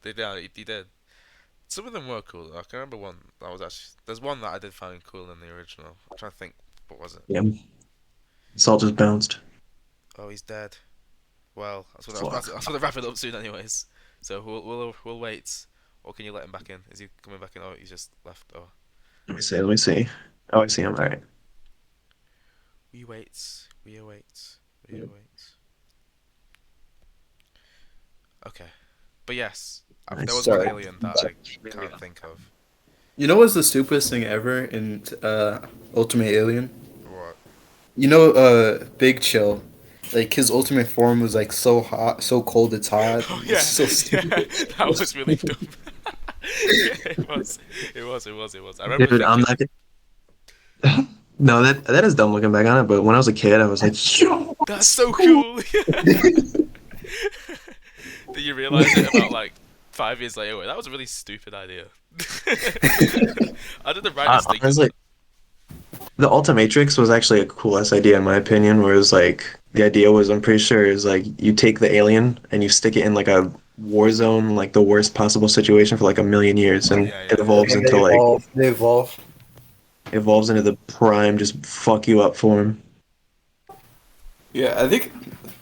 They did. He did. Some of them were cool. I can remember one that was actually. There's one that I did find cool in the original. I'm trying to think. What was it? Yeah, Salt just bounced. Oh, he's dead. Well, Fuck. that's gonna wrap it up soon, anyways. So we'll wait. Or can you let him back in? Is he coming back in? Oh, he's just left. Oh, Let me see. Let me see. Oh, I see him. All right. we wait. We await. We await. Okay, but yes, there was Nice. one Sorry. alien that I can't think of. You know what's the stupidest thing ever in Ultimate Alien? What? You know, Big Chill. Like his ultimate form was like so hot, so cold it's hot. Oh It's yeah, so yeah. stupid. That was really dumb. Yeah, it was. It was. It was. It was. I remember Dude, I'm thinking, not gonna. No, that is dumb looking back on it. But when I was a kid, I was like, "Yo, that's that's so cool." cool. Did you realize it about like 5 years later? Wait, that was a really stupid idea. How did the writers think of Honestly, that? the Ultimatrix was actually a cool ass idea in my opinion. Where it was like the idea was, I'm pretty sure, is like you take the alien and you stick it in like a war zone, like the worst possible situation for like a million years, and Yeah, it yeah, yeah. evolves And into they like evolve. They evolve. evolves into the prime, just fuck you up form. Yeah, I think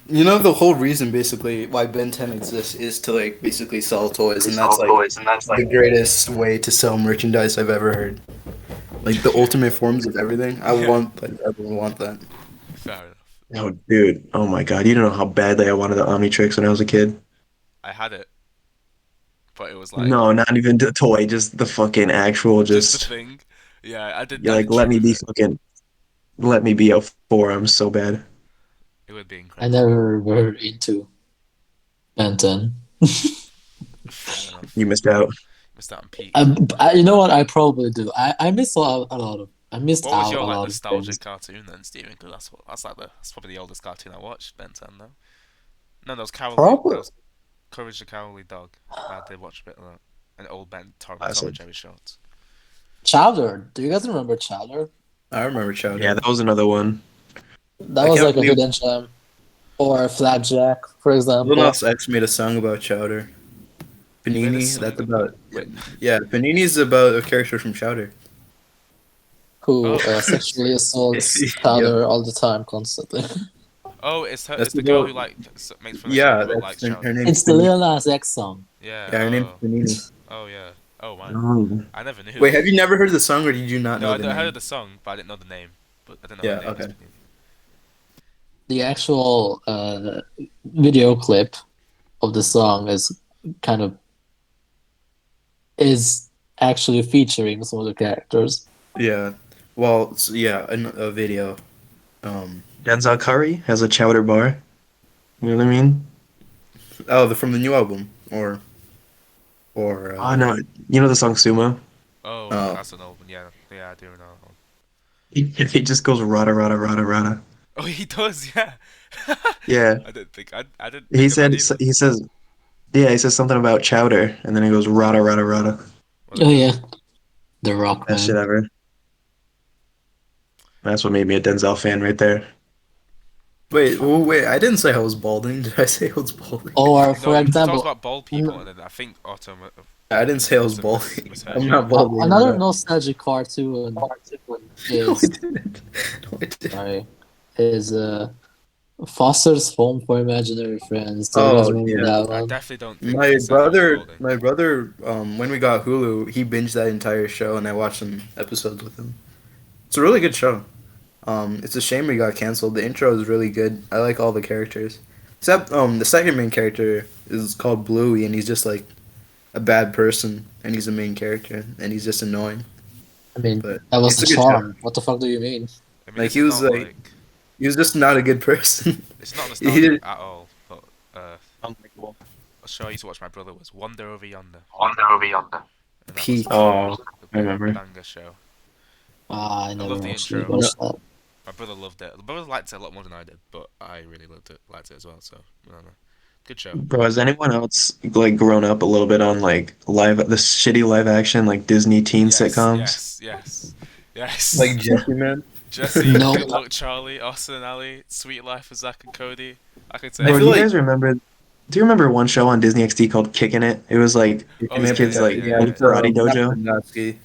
you know the whole reason basically why Ben 10 exists is to like basically sell toys, and that's like the greatest way to sell merchandise I've ever heard. Like the ultimate forms of everything. I Yeah, want like everyone want that. fair enough. Oh, dude. Oh my God. You don't know how badly I wanted the Omnitrix when I was a kid. I had it, but it was like No, not even the toy, just the fucking actual, just the just thing. Yeah, I did. you I like did dream of it. let me be a forearm so bad. It would be I incredible. never were into Ben 10. Fair enough. You missed out. Missed out on peak. You know what? I probably do. I miss a lot of. I missed What was out your a like lot of nostalgic things. cartoon then, Steven? Because that's like that's probably the oldest cartoon I watched. Ben 10 though. No, that was Cowardly. That Probably was Courage the Cowardly Dog. I did watch a bit of that. And old Tom and Classic. Jerry shorts. Chowder. Do you guys remember Chowder? I remember Yeah, Chowder. that was another one. That I was can't like a believe hidden gem. Or Flapjack, for Lil example. Nas X made a song about Chowder. He made a Panini, song. that's about Wait. yeah. Panini's about a character from Chowder. Who Oh. sexually assaults Yeah, Chowder all the time, constantly. Oh, it's her. It's that's the girl about who like makes fun of yeah. Chowder but That's likes her Chowder. name's It's the Panini. Lil Nas X song. Yeah. Yeah, her name's Oh. Panini. Oh yeah. Oh man. Oh, I never knew. Wait, have you never heard the song, or did you not No, know the I heard of name? the song, but I didn't know the name. But I didn't know her Yeah, name was okay. Panini. The actual video clip of the song kind of is actually featuring some of the characters. Yeah. Well, yeah, a video. Um. Denzel Curry has a chowder bar. You know what I mean? Oh, from the new album, or or Oh no, you know the song Sumo? Oh, uh, that's an old one. Yeah, yeah, I do know that one. He just goes rada rada rada rada. Oh, he does, yeah. Yeah, I didn't he think of that said either. he says yeah he says something about chowder, and then he goes rada rada rada. Well, there Oh you go. yeah, The Rock Best shit man. ever. That's what made me a Denzel fan right there. wait, oh, wait, I didn't say I was balding. Did I say I was balding? Or No, for he talks example, about bald people, and an- then I think Otto I didn't say I was must have balding. misheard I'm you. not balding at another all. nostalgic cartoon No, I is didn't. No, I didn't. sorry is Foster's Home for Imaginary Friends. Do you guys Oh remember yeah. that I one? definitely don't think he said he was balding. My brother, when we got Hulu, he binged that entire show, and I watched some episodes with him. It's a really good show. It's a shame we got canceled. The intro is really good. I like all the characters, except the second main character is called Bluey, and he's just like a bad person, and he's the main character, and he's just annoying. I mean, But that was it's the a good show. charm. What the fuck do you mean? I mean, Like this is not he was just not a good person. it's not he nostalgic did, at all. But Unlikable. a show I used to watch with my brother was Wander Over Yonder, and that was peak. Oh, a I remember. banger show. I I never love the actually intro. No, watched that. My brother loved it. My brother liked it a lot more than I did, but I really liked it as well. So I don't know. Good show. Bro, has anyone else like grown up a little bit on like the shitty live action like Disney teen Yes, sitcoms? yes, yes, Like yes. Jesse Man. Jesse, No, Good Luck Charlie, Austin and Ali, Sweet Life of Zach and Cody. I could say I Bro, feel do you like guys remember? Do you remember one show on Disney XD called Kickin' It? It was like Oh these yeah, kids yeah, like yeah, yeah, own yeah. with karate Matt dojo. Barnowski.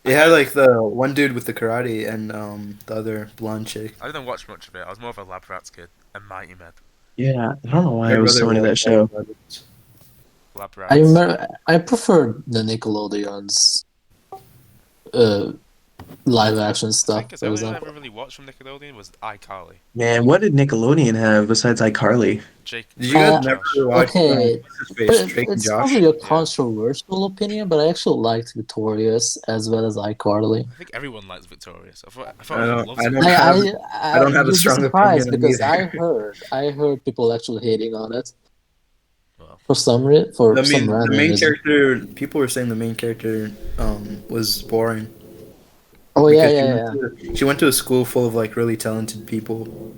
I It had kind of like the one dude with the karate and the other blonde chick. I didn't watch much of it. I was more of a Lab Rats kid and Mighty Med. Yeah, I don't know why My I was brother so into was that show. Lab I Rats. remember. I prefer the Nickelodeon's uh, live action I think stuff. it's the For only one I ever example, really watched from Nickelodeon was iCarly. Man, what did Nickelodeon have besides iCarly? Did you Drake guys and uh, never Josh. watch okay, what's his but face? Drake and it's Josh? probably a Yeah, controversial opinion, but I actually liked Victorious as well as iCarly. I think everyone likes Victorious. I thought everyone loves I it. don't have I don't have a You'd be strong surprised opinion on because either. I heard people actually hating on it Well, for I some mean, the random main reason. character. People were saying the main character was boring Oh yeah, because yeah, yeah. she went to a school full of like really talented people.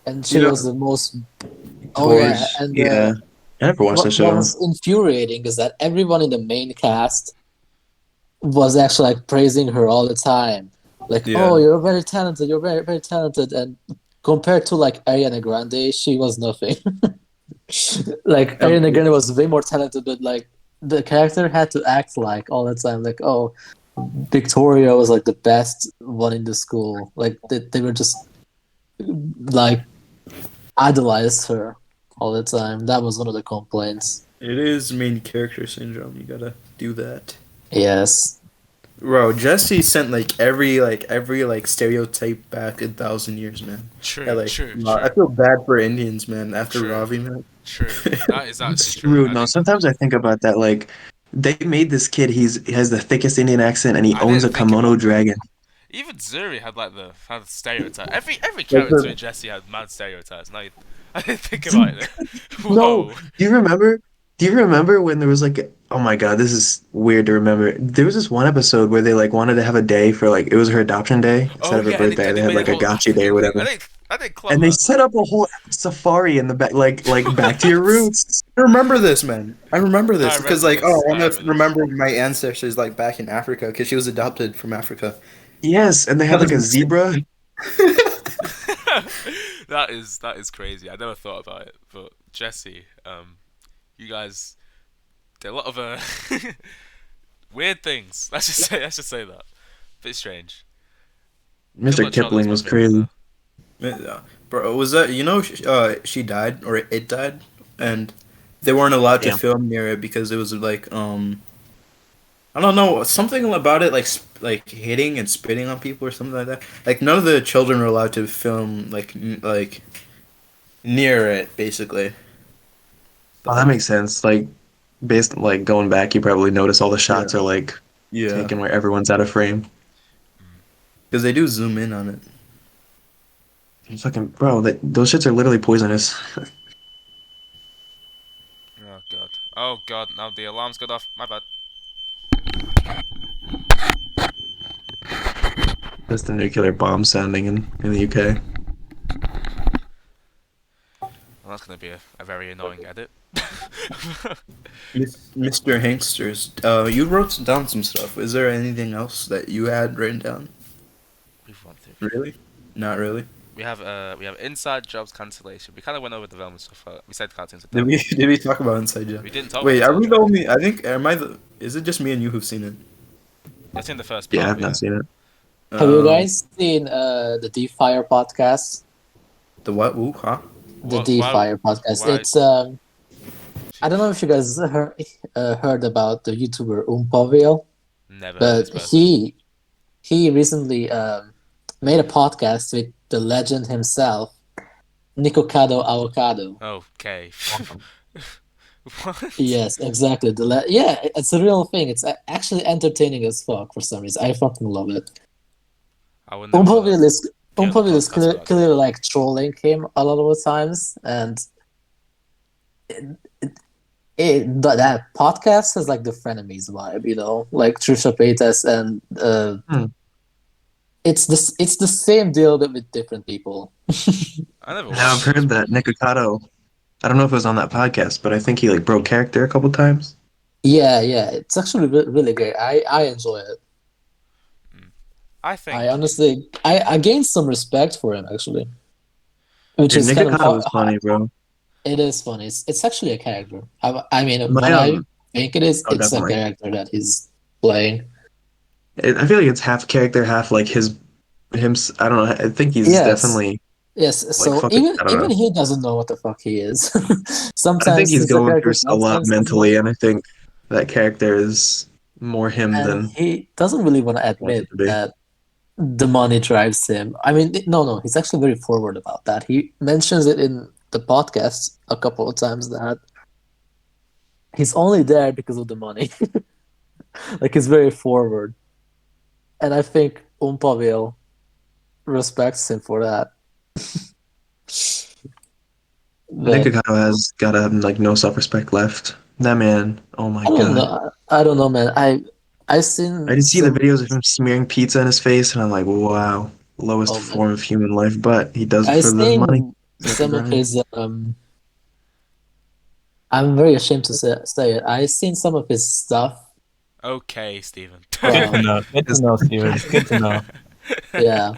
And she You was know, the most. Oh Bored. yeah, and Yeah, I never watched the what show. was infuriating is that everyone in the main cast was actually like praising her all the time. Like, yeah. oh, you're very talented. You're very, very talented. And compared to like Ariana Grande, she was nothing. Like Ariana Yeah. Grande was way more talented, but like the character had to act like all the time. Like, oh, Victoria was like the best one in the school. Like they were just like idolized her all the time. That was one of the complaints. It is main character syndrome. You gotta do that. Yes. Bro, Jesse sent like every stereotype back 1,000 years, man. true, true, I true, feel bad for Indians, man, after true, robbing them. true. That is It's actually true. true. No, sometimes I think about that. Like, they made this kid. He has the thickest Indian accent, and he I owns didn't a think kimono about that. dragon. Even Zuri had the stereotype. Every Like character in the, Jesse had mad stereotypes. Now I didn't think about it. No, Whoa. do you remember? Do you remember when there was like, oh my God, this is weird to remember. There was this one episode where they like wanted to have a day for like it was her adoption day instead Oh of her yeah, birthday. and They they had made a like a whole gotcha day or African thing. whatever, I didn't clock and they that. set up a whole safari in the back, like back to your What? roots. I remember this, man. I remember I this because remember like, oh, this. I I want remember to this. remember my ancestors like back in Africa because she was adopted from Africa. Yes, and they That had was like a insane. zebra. That is crazy. I never thought about it, but Jesse, you guys did a lot of weird things. Let's just say that. Bit strange. Good Mr. Luck Charlie was Kipling my was favorite crazy. though. Yeah. Bro, was that she died or it died, and they weren't allowed to Damn. film near it because it was like I don't know, something about it like like hitting and spitting on people or something like that. Like none of the children were allowed to film like near it basically. Oh, that But makes sense. Like based like going back, you probably notice all the shots yeah, are like yeah, taken where everyone's out of frame. Mm. because they do zoom in on it. Fucking bro, those shits are literally poisonous. Oh god. Oh god, now the alarm's got off. My bad. That's the nuclear bomb sounding in the UK. Well, that's gonna be a very annoying edit. Mr. Hanksters, you wrote down some stuff. Is there anything else that you had written down? We've run through. Really? Not really. We have inside jobs cancellation. We kind of went over development stuff. We said cartoons are Did done. we did we talk about Inside Job? We didn't talk about Wait, are inside we the jobs. only? I think am I the? Is it just me and you who've seen it? It's in the first Yeah, part. I've Yeah. not seen it. Have you Um, guys seen the D Fire podcast? the what? Ooh, huh? The What? D Why? Fire podcast. Why? It's I don't know if you guys heard about the YouTuber Umpovil, Never heard of but this person. he recently made a podcast with the legend himself, Nikocado Avocado. Okay. What? Yes, exactly. Yeah, it's a real thing. It's actually entertaining as fuck for some reason. I fucking love it. I would never want to Umpovil is hear the Umpovil is podcast about it. clearly like trolling him a lot of the times, and that podcast has like the frenemies vibe, you know, like Trisha Paytas, and Hmm. it's the same deal but with different people. I never Now I've watched it. heard that Nikocado. I don't know if it was on that podcast, but I think he like broke character a couple times. Yeah, it's actually really great. I enjoy it. I think. I honestly I gained some respect for him actually, which Dude, is kind of Nikocado was funny, bro. it is funny. It's actually a character. I mean, My when I think it is, oh, it's a definitely. character that he's playing. I feel like it's half character, half like him. I don't know. I think he's Yes. definitely Yes, like so fucking. I don't even know. he doesn't know what the fuck he is. I think Sometimes he's he's a going character, through a lot sometimes he's not. mentally, and I think that character is more him And than he doesn't really want to he wants admit it to be. that the money drives him. I mean, no, he's actually very forward about that. He mentions it in the podcast a couple of times that he's only there because of the money. Like he's very forward. And I think Umpaville respects him for that. But Nikocado has got like no self-respect left. That man, oh my I don't God. know. I don't know, man. I seen I did see the some. videos of him smearing pizza in his face, and I'm like, wow, lowest Oh man, form of human life. But he does it I for the money. seen Does it for some of grind. his. I'm very ashamed to say it. I seen some of his stuff Okay, Stephen. Good to from. know. Good to His- know, Steven. Good to know. Yeah,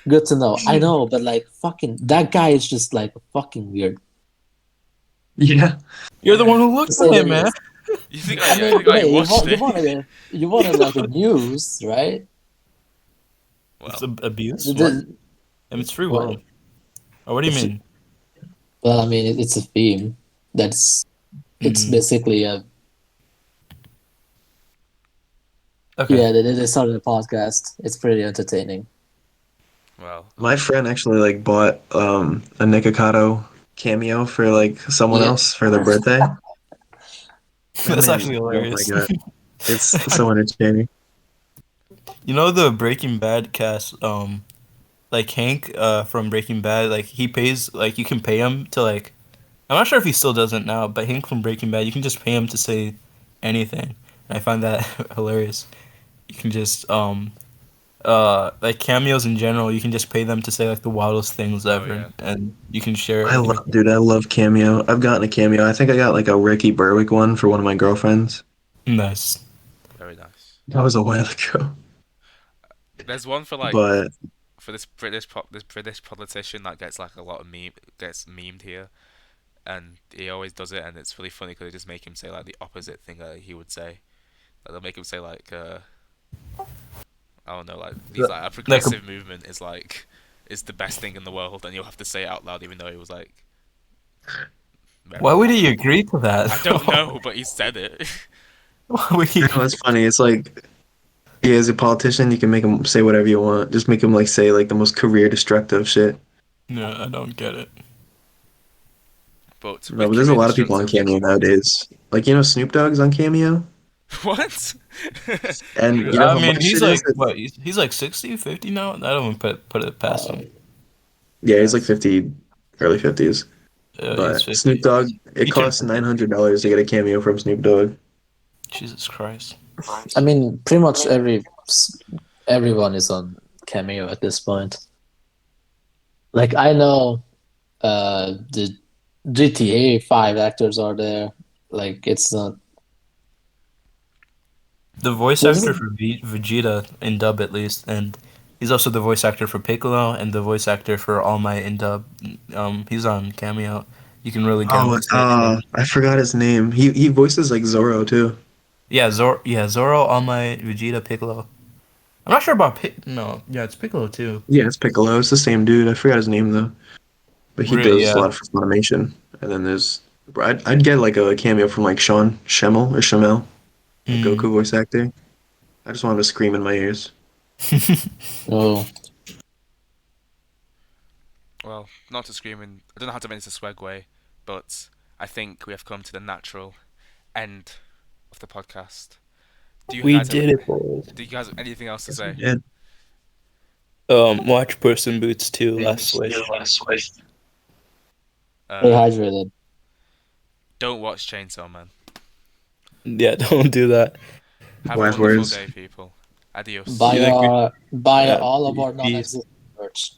good to know. I know, but like fucking that guy is just like fucking weird. Yeah, You're the one who looked To say at the him, man. least. You think I I, mean, think I hey, watched it? you wanted like a news, right? It's Well, abuse. The- What? the- And it's free Well, will. Or what do you it's- mean? well, I mean, it's a theme. It's Mm. basically a Okay. yeah. They started a podcast. It's pretty entertaining. well. my friend actually like bought a Nikocado cameo for like someone Yeah. else for their birthday. That's Man, actually oh my hilarious. God, it's so entertaining. You know the Breaking Bad cast, like Hank, from Breaking Bad, like he pays, like you can pay him to like, I'm not sure if he still does it now, but Hank from Breaking Bad, you can just pay him to say anything. And I find that hilarious. You can just, like cameos in general, you can just pay them to say like the wildest things ever, yeah. and you can share I it. love, dude, I love cameo. I've gotten a cameo. I think I got like a Ricky Berwick one for one of my girlfriends. Nice. Very nice. That was a while ago, There's one for like but for this British politician that gets like a lot of gets memed here, and he always does it, and it's really funny because they just make him say like the opposite thing that he would say. Like they'll make him say like I don't know, like he's like a progressive movement is the best thing in the world, and you'll have to say it out loud even though he was like. Why would he agree to that? I don't know, but he said it. Why would he? you know, it's funny. It's like, yeah, as a politician, you can make him say whatever you want. Just make him like say like the most career destructive shit. No, I don't get it. But No, with but there's a career lot of people on destructive- Cameo nowadays. Like, you know, Snoop Dogg's on Cameo, What? and you know I how mean, much he's shit like is it? what? He's like 60, 50 now. I don't even put it past him. Yeah, he's like 50, early 50s. He's But Snoop 50. Dogg, it He turned costs 50. $900 to get a cameo from Snoop Dogg. Jesus Christ. I mean, pretty much everyone is on Cameo at this point. Like I know, the GTA 5 actors are there. Like it's not. The voice There's actor for Vegeta in dub at least, and he's also the voice actor for Piccolo and the voice actor for All Might in dub. He's on Cameo. You can really get an Oh, insight into. I forgot his name. He voices like Zoro too. Yeah, Zoro, All Might, Vegeta, Piccolo. I'm not sure about No, yeah, it's Piccolo too. Yeah, it's Piccolo. It's the same dude. I forgot his name though. But he Really, does a yeah. lot of Funimation. And then there's, I'd get like a cameo from like Sean Schemmel or Shamel, the Mm. Goku voice actor. I just want him to scream in my ears. oh Well, not to scream in. I don't know how to make this a segue, but I think we have come to the natural end of the podcast. Do you We guys have did it, boys. Do you guys have anything else to Yes, we say? did. Watch Puss in Boots 2, Last Wish. stay Uh, hydrated. don't watch Chainsaw Man. Yeah, don't do that. Have a Wise wonderful words. day, people. Adios. You like Buy uh, all of our peace. non-existent merch.